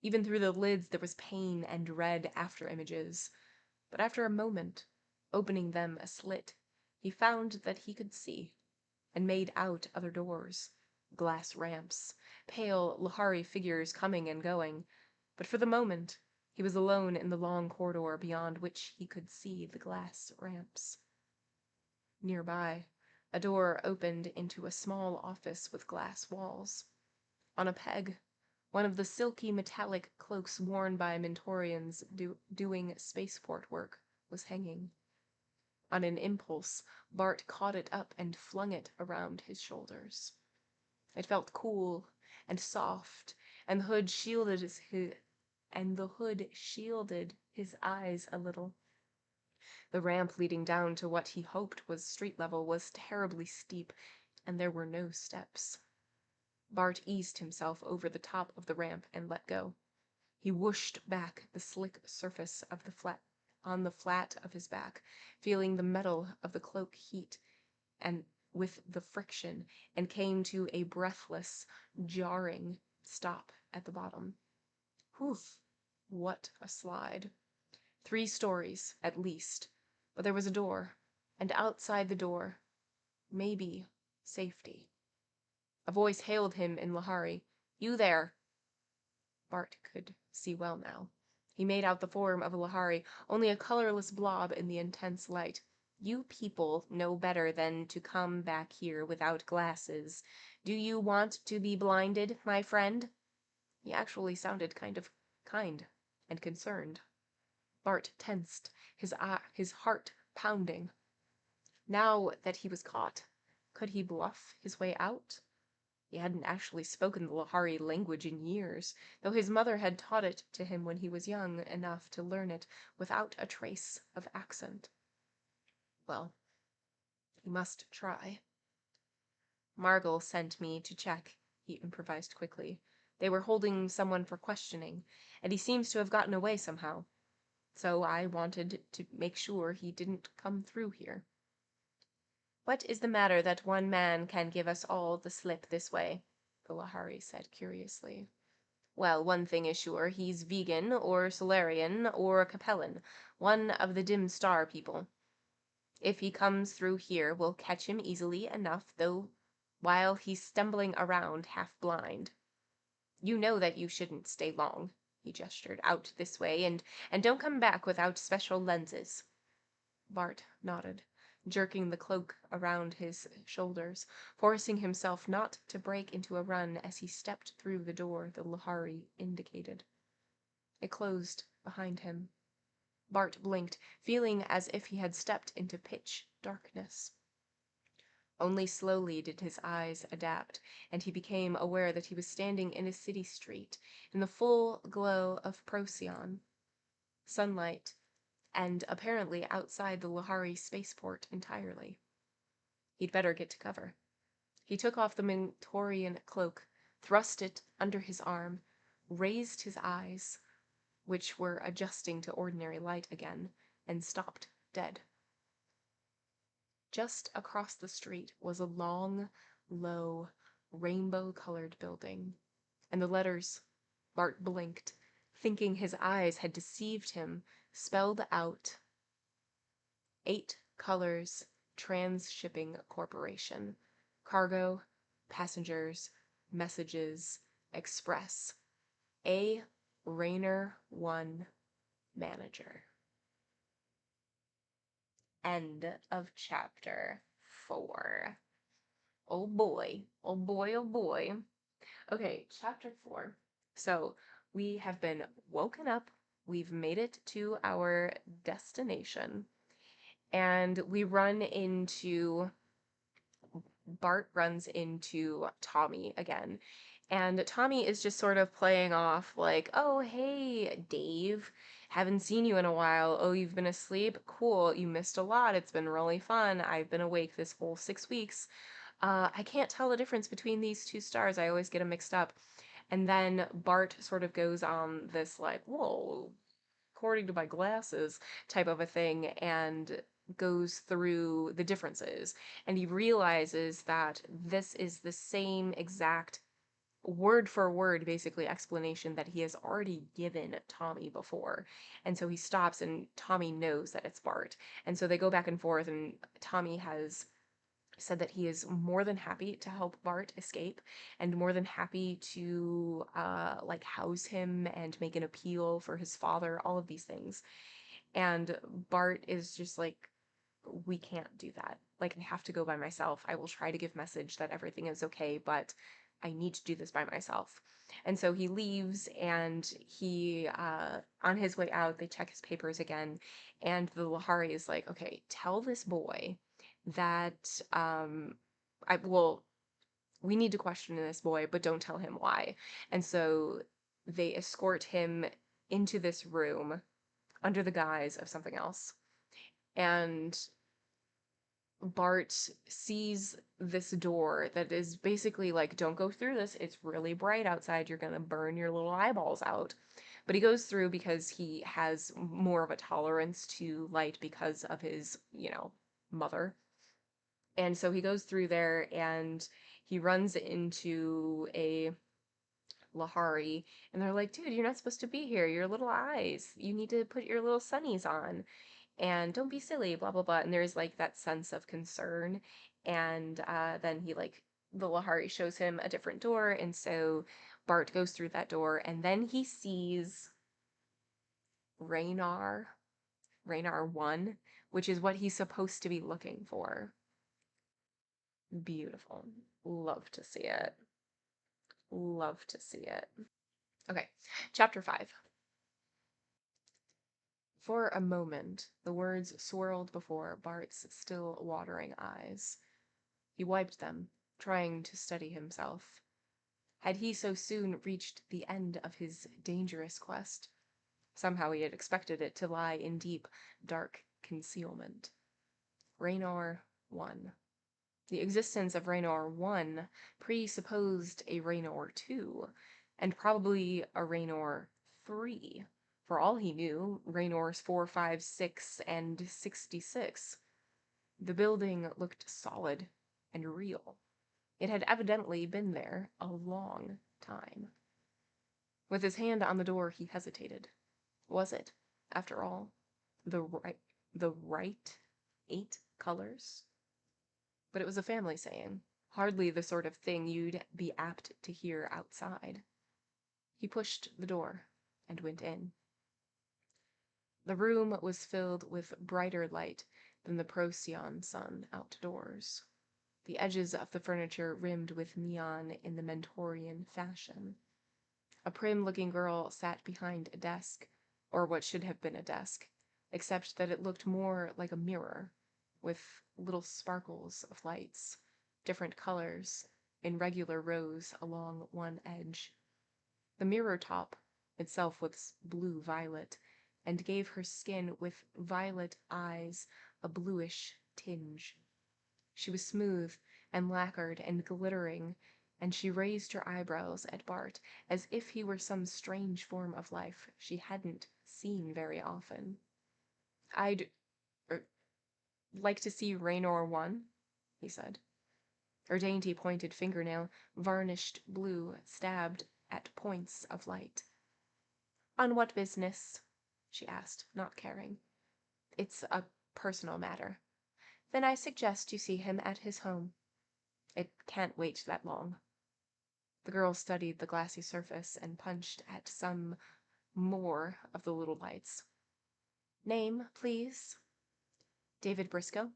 Even through the lids there was pain and red after-images. But after a moment, opening them a slit, he found that he could see, and made out other doors, glass ramps, pale Lhari figures coming and going. But for the moment, he was alone in the long corridor beyond which he could see the glass ramps. Nearby, a door opened into a small office with glass walls. On a peg, one of the silky metallic cloaks worn by Mentorians doing spaceport work was hanging. On an impulse, Bart caught it up and flung it around his shoulders. It felt cool and soft, and the hood shielded his eyes a little. The ramp leading down to what he hoped was street level was terribly steep, and there were no steps. Bart eased himself over the top of the ramp and let go. He whooshed back the slick surface of the flat of his back, feeling the metal of the cloak heat and with the friction, and came to a breathless, jarring stop at the bottom. Whew! What a slide. 3 stories, at least, but there was a door, and outside the door, maybe safety. A voice hailed him in Lhari. "You there!" Bart could see well now. He made out the form of a Lhari, only a colorless blob in the intense light. You people know better than to come back here without glasses. Do you want to be blinded, my friend? He actually sounded kind and concerned. Bart tensed, his heart pounding. Now that he was caught, could he bluff his way out? He hadn't actually spoken the Lhari language in years, though his mother had taught it to him when he was young enough to learn it without a trace of accent. Well, he must try. Margul sent me to check, he improvised quickly. They were holding someone for questioning, and he seems to have gotten away somehow. So I wanted to make sure he didn't come through here. What is the matter that one man can give us all the slip this way? The Lhari said curiously. Well, one thing is sure, he's vegan, or Solarian, or Capellan, one of the dim star people. If he comes through here, we'll catch him easily enough, though, while he's stumbling around half-blind. You know that you shouldn't stay long, he gestured, out this way, and don't come back without special lenses. Bart nodded, jerking the cloak around his shoulders, forcing himself not to break into a run as he stepped through the door the Lhari indicated. It closed behind him. Bart blinked, feeling as if he had stepped into pitch darkness. Only slowly did his eyes adapt, and he became aware that he was standing in a city street, in the full glow of Procyon. Sunlight, and apparently outside the Lhari spaceport entirely. He'd better get to cover. He took off the Mentorian cloak, thrust it under his arm, raised his eyes, which were adjusting to ordinary light again, and stopped dead. Just across the street was a long, low, rainbow-colored building, and the letters, Bart blinked, thinking his eyes had deceived him, spelled out 8 Colors Transshipping Corporation. Cargo, passengers, messages, express. A. Rainer 1, manager. End of chapter 4. Oh boy, oh boy, oh boy. Okay, chapter 4. So we have been woken up. We've made it to our destination. And Bart runs into Tommy again. And Tommy is just sort of playing off like, oh, hey, Dave, haven't seen you in a while. Oh, you've been asleep? Cool, you missed a lot. It's been really fun. I've been awake this whole 6 weeks. I can't tell the difference between these two stars. I always get them mixed up. And then Bart sort of goes on this like, whoa, according to my glasses type of a thing, and goes through the differences. And he realizes that this is the same exact word for word, basically, explanation that he has already given Tommy before. And so he stops, and Tommy knows that it's Bart. And so they go back and forth, and Tommy has said that he is more than happy to help Bart escape and more than happy to like house him and make an appeal for his father, all of these things. And Bart is just like, we can't do that. Like, I have to go by myself. I will try to give message that everything is okay, but I need to do this by myself. And so he leaves, and he, on his way out, they check his papers again, and the Lhari is like, okay, tell this boy that, we need to question this boy, but don't tell him why. And so they escort him into this room under the guise of something else. And Bart sees this door that is basically like, don't go through this. It's really bright outside. You're going to burn your little eyeballs out. But he goes through because he has more of a tolerance to light because of his, mother. And so he goes through there, and he runs into a Lhari, and they're like, dude, you're not supposed to be here. Your little eyes. You need to put your little sunnies on. And don't be silly, blah, blah, blah. And there's like that sense of concern. And then the Lhari shows him a different door. And so Bart goes through that door, and then he sees Raynar, Raynar 1, which is what he's supposed to be looking for. Beautiful. Love to see it. Love to see it. Okay, chapter 5. For a moment, the words swirled before Bart's still watering eyes. He wiped them, trying to steady himself. Had he so soon reached the end of his dangerous quest? Somehow he had expected it to lie in deep, dark concealment. Raynor 1. The existence of Raynor 1 presupposed a Raynor 2, and probably a Raynor 3. For all he knew, Raynors 4, 5, 6, and 66. The building looked solid and real. It had evidently been there a long time. With his hand on the door, he hesitated. Was it, after all, the right 8 colors? But it was a family saying, hardly the sort of thing you'd be apt to hear outside. He pushed the door and went in. The room was filled with brighter light than the Procyon sun outdoors. The edges of the furniture rimmed with neon in the Mentorian fashion. A prim-looking girl sat behind a desk, or what should have been a desk, except that it looked more like a mirror, with little sparkles of lights, different colors, in regular rows along one edge. The mirror top itself was blue-violet, and gave her skin with violet eyes a bluish tinge. She was smooth and lacquered and glittering, and she raised her eyebrows at Bart as if he were some strange form of life she hadn't seen very often. I'd like to see Raynor 1, he said. Her dainty pointed fingernail, varnished blue, stabbed at points of light. On what business? She asked, not caring. It's a personal matter. Then I suggest you see him at his home. It can't wait that long. The girl studied the glassy surface and punched at some more of the little lights. Name, please? David Briscoe.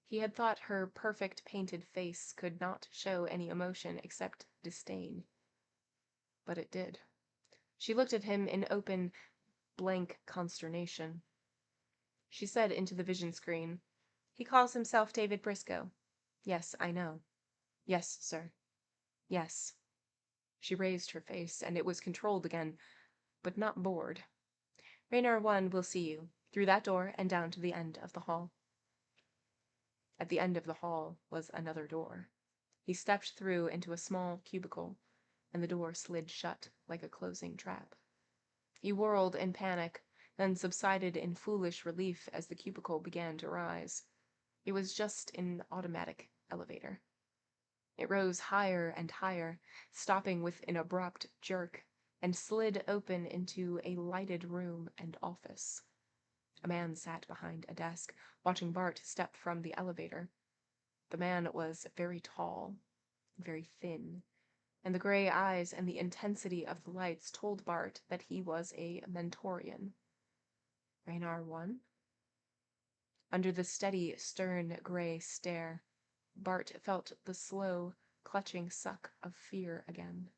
He had thought her perfect painted face could not show any emotion except disdain. But it did. She looked at him in open, blank consternation. She said into the vision screen, He calls himself David Briscoe. Yes, I know. Yes, sir. Yes. She raised her face, and it was controlled again, but not bored. Raynor 1 will see you, through that door and down to the end of the hall. At the end of the hall was another door. He stepped through into a small cubicle, and the door slid shut like a closing trap. He whirled in panic, then subsided in foolish relief as the cubicle began to rise. It was just an automatic elevator. It rose higher and higher, stopping with an abrupt jerk, and slid open into a lighted room and office. A man sat behind a desk, watching Bart step from the elevator. The man was very tall, very thin, and the gray eyes and the intensity of the lights told Bart that he was a Mentorian. Raynor 1? Under the steady, stern gray stare, Bart felt the slow, clutching suck of fear again.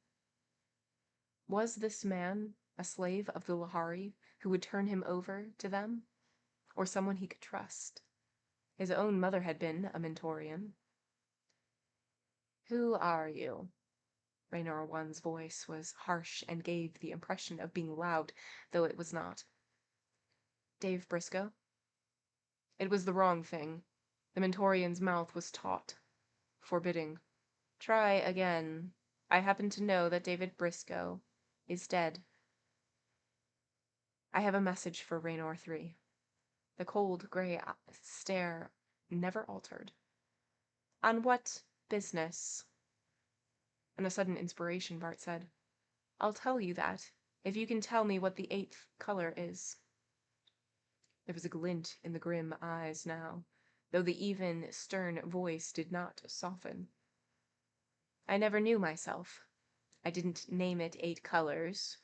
Was this man a slave of the Lhari who would turn him over to them? Or someone he could trust? His own mother had been a Mentorian. Who are you? Raynor 1's voice was harsh and gave the impression of being loud, though it was not. Dave Briscoe? It was the wrong thing. The Mentorian's mouth was taut, forbidding. Try again. I happen to know that David Briscoe is dead. I have a message for Raynor 3. The cold gray stare never altered. On what business? In a sudden inspiration, Bart said, I'll tell you that, if you can tell me what the 8th color is. There was a glint in the grim eyes now, though the even, stern voice did not soften. I never knew myself. I didn't name it 8 colors.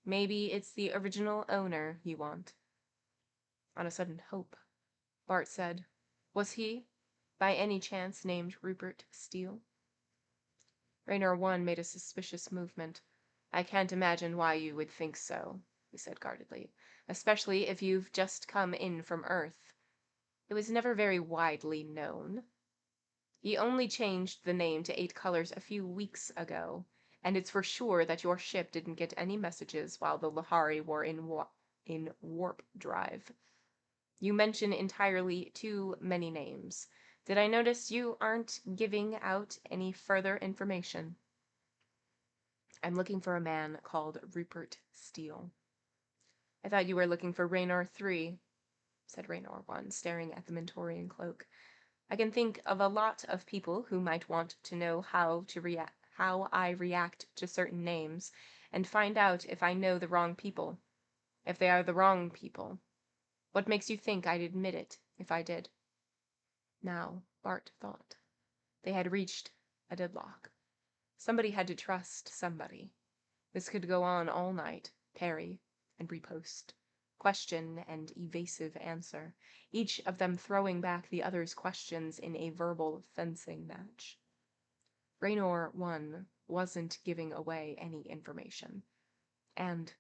Maybe it's the original owner you want. On a sudden hope, Bart said, "Was he, by any chance, named Rupert Steele?" Raynor One made a suspicious movement. "I can't imagine why you would think so," he said guardedly, "especially if you've just come in from Earth. It was never very widely known. He only changed the name to 8 Colors a few weeks ago, and it's for sure that your ship didn't get any messages while the Lhari were in warp drive. You mention entirely too many names. Did I notice you aren't giving out any further information?" "I'm looking for a man called Rupert Steele." "I thought you were looking for Raynor 3, said Raynor 1, staring at the Mentorian cloak. "I can think of a lot of people who might want to know how I react to certain names, and find out if I know the wrong people. If they are the wrong people. What makes you think I'd admit it, if I did?" Now, Bart thought, they had reached a deadlock. Somebody had to trust somebody. This could go on all night, parry and riposte, question and evasive answer, each of them throwing back the other's questions in a verbal fencing match. Raynor 1 wasn't giving away any information, and,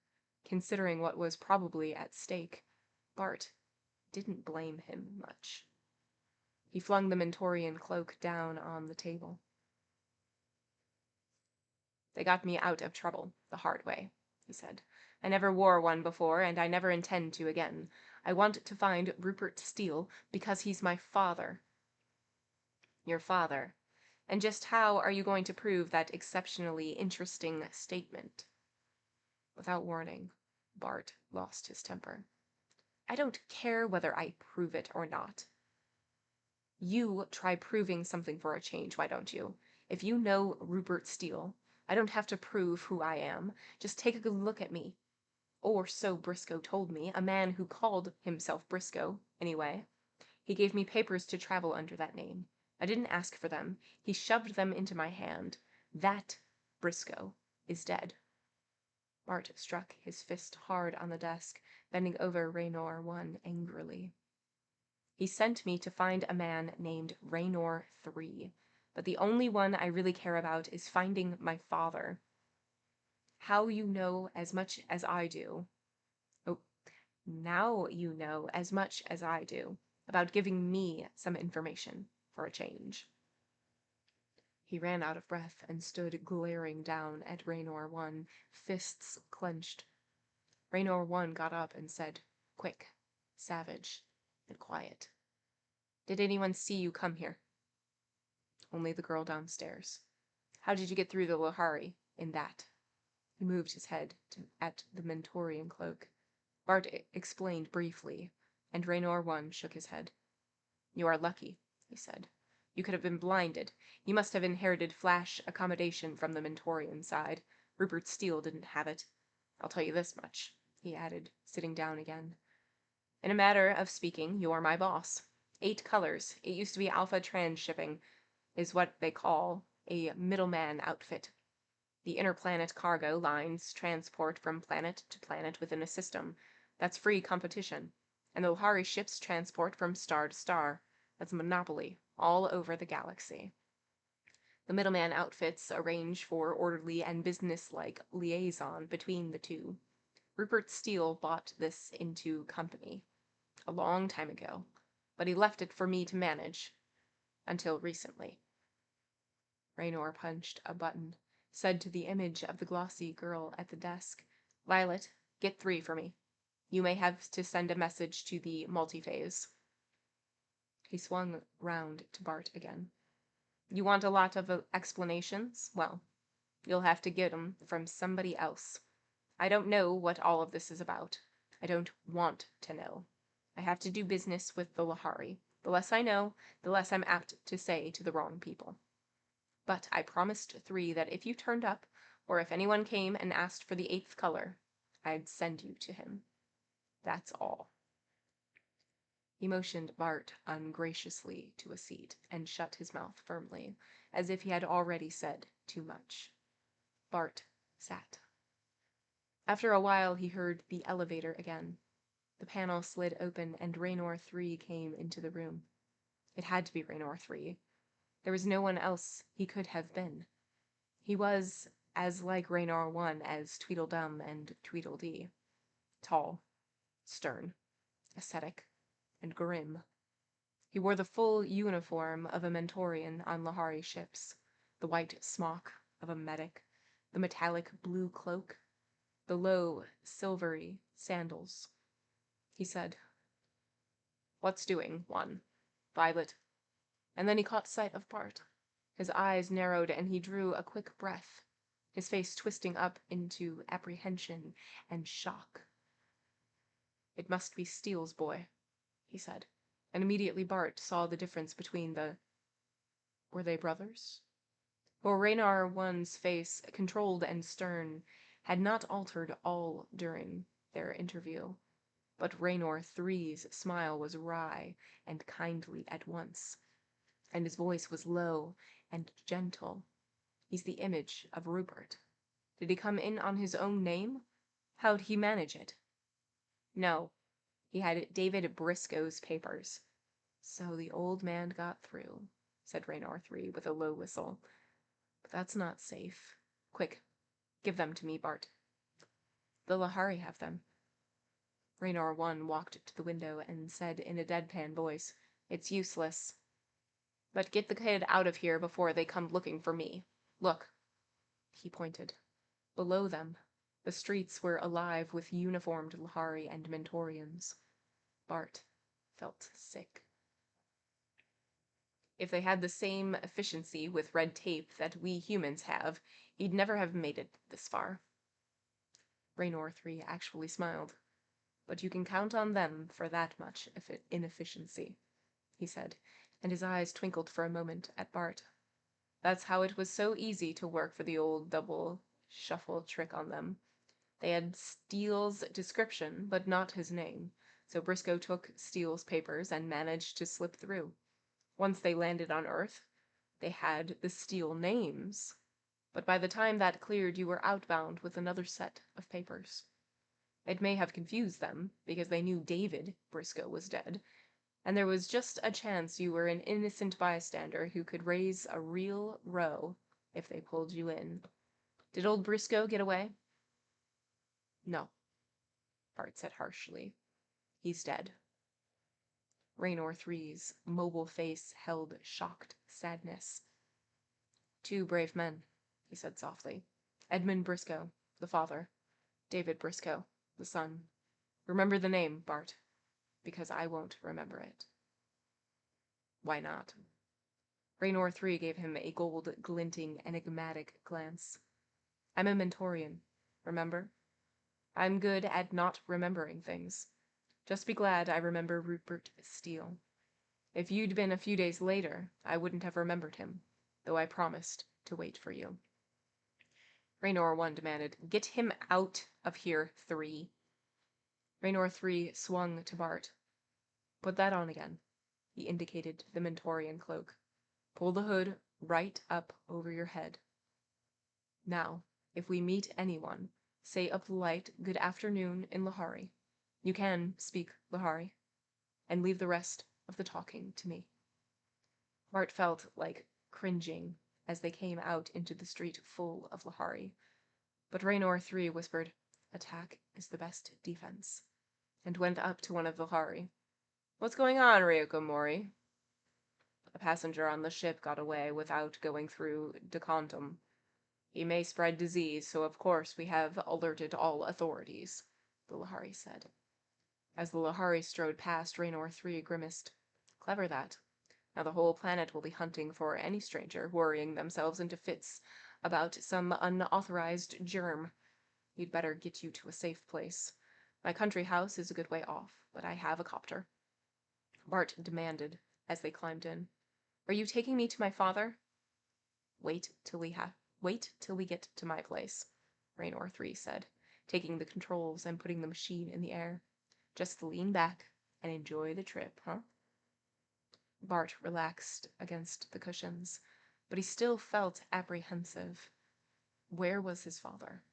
considering what was probably at stake, Bart didn't blame him much. He flung the Mentorian cloak down on the table. "They got me out of trouble the hard way," he said. "I never wore one before, and I never intend to again. I want to find Rupert Steele because he's my father." "Your father? And just how are you going to prove that exceptionally interesting statement?" Without warning, Bart lost his temper. "I don't care whether I prove it or not. You try proving something for a change, why don't you? If you know Rupert Steele, I don't have to prove who I am. Just take a good look at me. Or so Briscoe told me, a man who called himself Briscoe, anyway. He gave me papers to travel under that name. I didn't ask for them. He shoved them into my hand. That Briscoe is dead." Bart struck his fist hard on the desk, bending over Raynor 1 angrily. "He sent me to find a man named Raynor 3, but the only one I really care about is finding my father. How you know as much as I do. Oh, now you know as much as I do about giving me some information for a change." He ran out of breath and stood glaring down at Raynor 1, fists clenched. Raynor 1 got up and said, quick, savage, and quiet, "Did anyone see you come here?" "Only the girl downstairs." "How did you get through the Lhari in that?" He moved his head at the Mentorian cloak. Bart explained briefly, and Raynor 1 shook his head. "You are lucky," he said. "You could have been blinded. You must have inherited flash accommodation from the Mentorian side. Rupert Steele didn't have it. I'll tell you this much," he added, sitting down again. "In a matter of speaking, you're my boss. 8 Colors, it used to be Alpha Transshipping, is what they call a middleman outfit. The interplanet cargo lines transport from planet to planet within a system. That's free competition. And the Lhari ships transport from star to star. That's a monopoly all over the galaxy. The middleman outfits arrange for orderly and businesslike liaison between the two. Rupert Steele bought this into company a long time ago, but he left it for me to manage until recently." Raynor punched a button, said to the image of the glossy girl at the desk, "Violet, get 3 for me. You may have to send a message to the multiphase." He swung round to Bart again. "You want a lot of explanations? Well, you'll have to get 'em from somebody else. I don't know what all of this is about. I don't want to know. I have to do business with the Lhari. The less I know, the less I'm apt to say to the wrong people. But I promised 3 that if you turned up, or if anyone came and asked for the 8th color, I'd send you to him. That's all." He motioned Bart ungraciously to a seat and shut his mouth firmly, as if he had already said too much. Bart sat. After a while, he heard the elevator again. The panel slid open, and Raynor 3 came into the room. It had to be Raynor 3. There was no one else he could have been. He was as like Raynor 1 as Tweedledum and Tweedledee. Tall, stern, ascetic, and grim. He wore the full uniform of a Mentorian on Lhari ships, the white smock of a medic, the metallic blue cloak, the low, silvery sandals. He said, "What's doing, one? Violet?" And then he caught sight of Bart. His eyes narrowed, and he drew a quick breath, his face twisting up into apprehension and shock. "It must be Steele's boy," he said, and immediately Bart saw the difference between the... Were they brothers? For Raynor 1's face, controlled and stern, had not altered all during their interview, but Raynor 3's smile was wry and kindly at once, and his voice was low and gentle. He's the image of Rupert. Did he come in on his own name? How'd he manage it? No, he had David Briscoe's papers. So the old man got through, said Raynor 3 with a low whistle. But that's not safe. Quick, give them to me, Bart. The Lhari have them. Raynor 1 walked to the window and said in a deadpan voice, "It's useless. But get the kid out of here before they come looking for me. Look." He pointed. Below them, the streets were alive with uniformed Lhari and Mentorians. Bart felt sick. If they had the same efficiency with red tape that we humans have, he'd never have made it this far. Raynor 3 actually smiled. But you can count on them for that much inefficiency, he said, and his eyes twinkled for a moment at Bart. That's how it was so easy to work for the old double shuffle trick on them. They had Steele's description, but not his name, so Briscoe took Steele's papers and managed to slip through. Once they landed on Earth, they had the Steele names, but by the time that cleared, you were outbound with another set of papers. It may have confused them, because they knew David Briscoe was dead, and there was just a chance you were an innocent bystander who could raise a real row if they pulled you in. Did old Briscoe get away? No, Bart said harshly. He's dead. Raynor 3's mobile face held shocked sadness. "Two brave men," he said softly. "Edmund Briscoe, the father. David Briscoe, the son. Remember the name, Bart, because I won't remember it." "Why not?" Raynor 3 gave him a gold-glinting, enigmatic glance. "I'm a Mentorian, remember? I'm good at not remembering things. Just be glad I remember Rupert Steele. If you'd been a few days later, I wouldn't have remembered him, though I promised to wait for you." Raynor 1 demanded, "Get him out of here, 3. Raynor 3 swung to Bart. "Put that on again." He indicated the Mentorian cloak. "Pull the hood right up over your head. Now, if we meet anyone, say a polite good afternoon in Lhari. You can speak Lhari. And leave the rest of the talking to me." Bart felt like cringing as they came out into the street full of Lhari. But Raynor 3 whispered, "Attack is the best defense," and went up to one of the Lhari. "What's going on, Ryuko Mori?" "A passenger on the ship got away without going through decontum. He may spread disease, so of course we have alerted all authorities," the Lhari said. As the Lhari strode past, Raynor 3 grimaced. "Clever, that. Now the whole planet will be hunting for any stranger worrying themselves into fits about some unauthorized germ. You'd better get you to a safe place. My country house is a good way off, but I have a copter." Bart demanded as they climbed in. "Are you taking me to my father?" Wait till we get to my place," Raynor 3 said, taking the controls and putting the machine in the air. "Just lean back and enjoy the trip, huh?" Bart relaxed against the cushions, but he still felt apprehensive. Where was his father?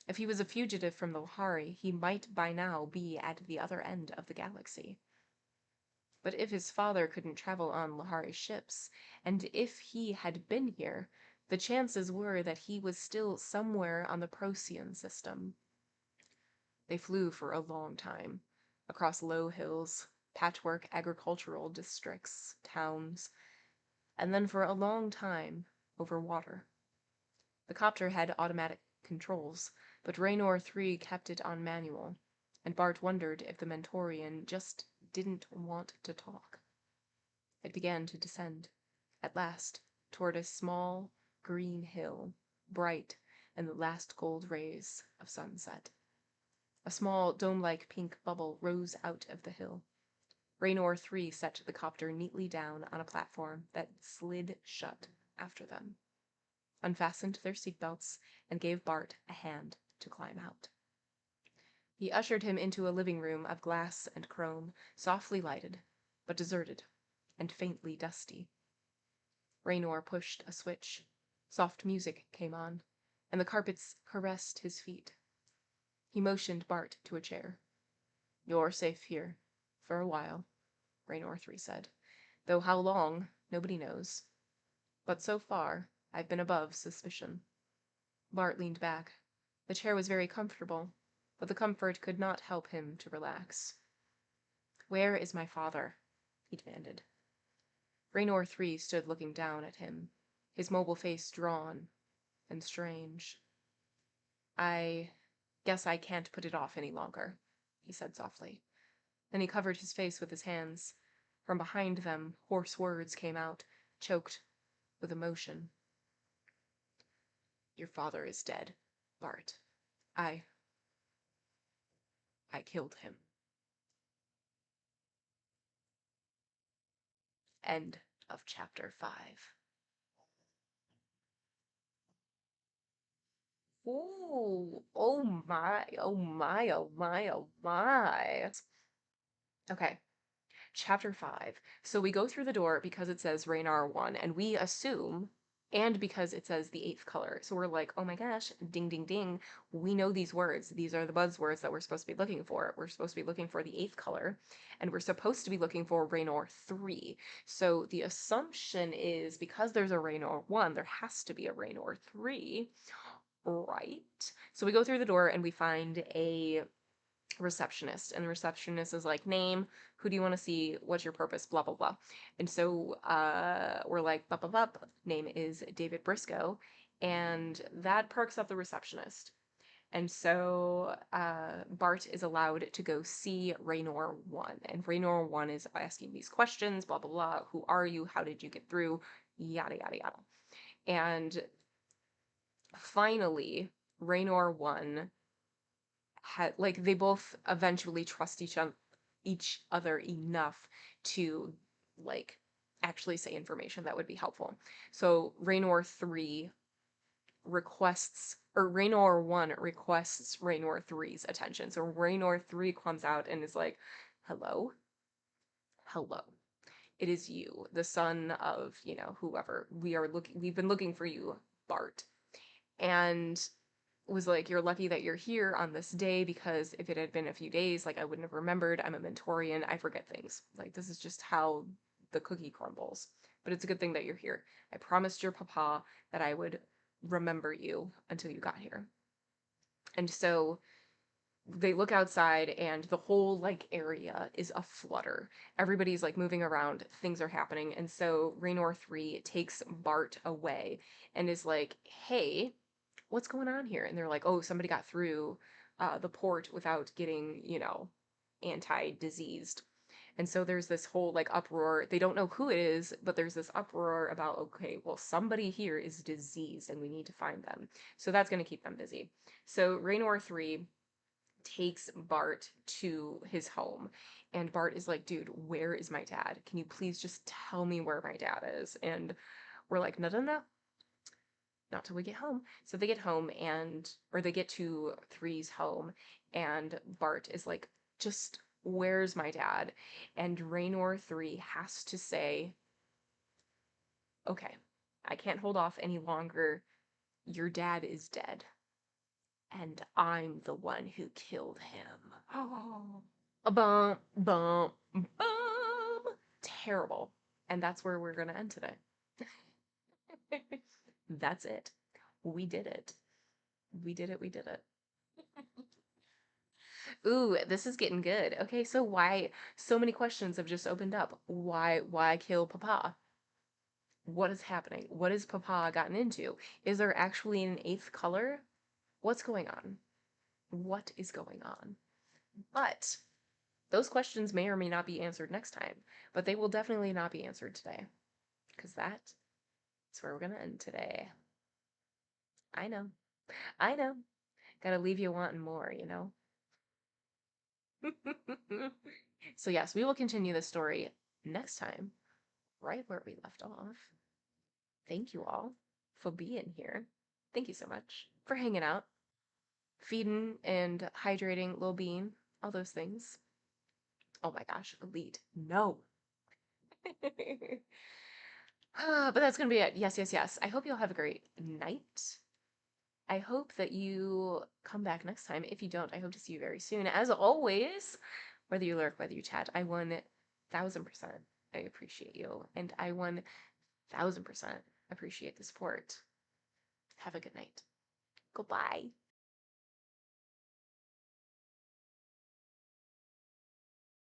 If he was a fugitive from the Lhari, he might by now be at the other end of the galaxy. But if his father couldn't travel on Lhari ships, and if he had been here, the chances were that he was still somewhere on the Procyon system. They flew for a long time, across low hills, patchwork agricultural districts, towns, and then for a long time over water. The copter had automatic controls, but Raynor 3 kept it on manual, and Bart wondered if the Mentorian just didn't want to talk. It began to descend, at last, toward a small, green hill, bright in the last gold rays of sunset. A small, dome-like pink bubble rose out of the hill. Raynor 3 set the copter neatly down on a platform that slid shut after them, unfastened their seatbelts, and gave Bart a hand to climb out. He ushered him into a living room of glass and chrome, softly lighted, but deserted, and faintly dusty. Raynor pushed a switch. Soft music came on, and the carpets caressed his feet. He motioned Bart to a chair. "You're safe here, for a while," Raynor 3 said. "Though how long, nobody knows. But so far, I've been above suspicion." Bart leaned back. The chair was very comfortable, but the comfort could not help him to relax. "Where is my father?" he demanded. Raynor 3 stood looking down at him, his mobile face drawn and strange. "I guess I can't put it off any longer," he said softly. Then he covered his face with his hands. From behind them, hoarse words came out, choked with emotion. "Your father is dead, Bart. I killed him." End of chapter 5. Ooh, oh my, oh my, oh my, oh my. Okay, chapter 5. So we go through the door because it says Raynar 1, and we assume, and because it says the 8th color. So we're like, oh my gosh, ding, ding, ding. We know these words. These are the buzzwords that we're supposed to be looking for. We're supposed to be looking for the 8th color, and we're supposed to be looking for Raynor 3. So the assumption is because there's a Raynor 1, there has to be a Raynor 3, right? So we go through the door and we find a receptionist, and the receptionist is like, "Name, who do you want to see, what's your purpose, blah blah blah." And so we're like, "Bup bup bup, name is David Briscoe," and that perks up the receptionist. And so Bart is allowed to go see Raynor 1, and Raynor 1 is asking these questions, blah blah blah. Who are you? How did you get through? Yada yada yada. And finally, Raynor 1 had, like, they both eventually trust each other enough to, like, actually say information that would be helpful. So Raynor 3 requests, or Raynor 1 requests Raynor 3's attention. So Raynor 3 comes out and is like, "Hello? Hello. It is you, the son of, whoever. We've been looking for you, Bart." And was like, "You're lucky that you're here on this day, because if it had been a few days, like, I wouldn't have remembered. I'm a Mentorian. I forget things. Like, this is just how the cookie crumbles. But it's a good thing that you're here. I promised your papa that I would remember you until you got here." And so they look outside and the whole, like, area is aflutter. Everybody's, like, moving around. Things are happening. And so Raynor 3 takes Bart away and is like, "Hey, what's going on here?" And they're like, "Oh, somebody got through the port without getting, anti-diseased." And so there's this whole, like, uproar. They don't know who it is, but there's this uproar about, okay, well, somebody here is diseased and we need to find them. So that's going to keep them busy. So Raynor 3 takes Bart to his home, and Bart is like, "Dude, where is my dad? Can you please just tell me where my dad is?" And we're like, "No, no, no, not till we get home." So they get home, or they get to Three's home, and Bart is like, "Just where's my dad?" And Raynor 3 has to say, "Okay, I can't hold off any longer. Your dad is dead." and I'm the one who killed him. Oh, bum, bum, bum. Terrible. And that's where we're going to end today. That's it. We did it. We did it. We did it. Ooh, this is getting good. Okay, so why so many questions have just opened up? Why kill Papa? What is happening? What has Papa gotten into? Is there actually an eighth color? What's going on? What is going on? But those questions may or may not be answered next time, but they will definitely not be answered today. Because that is where we're gonna end today. I know. I know. Gotta leave you wanting more, you know? So yes, we will continue the story next time, right where we left off. Thank you all for being here. Thank you so much for hanging out, feeding and hydrating Lil Bean, all those things. Oh my gosh, elite. No. But that's gonna be it. Yes, yes, yes. I hope you'll have a great night. I hope that you come back next time. If you don't, I hope to see you very soon. As always, whether you lurk, whether you chat, I 1000% I appreciate you. And I 1000% appreciate the support. Have a good night. Goodbye.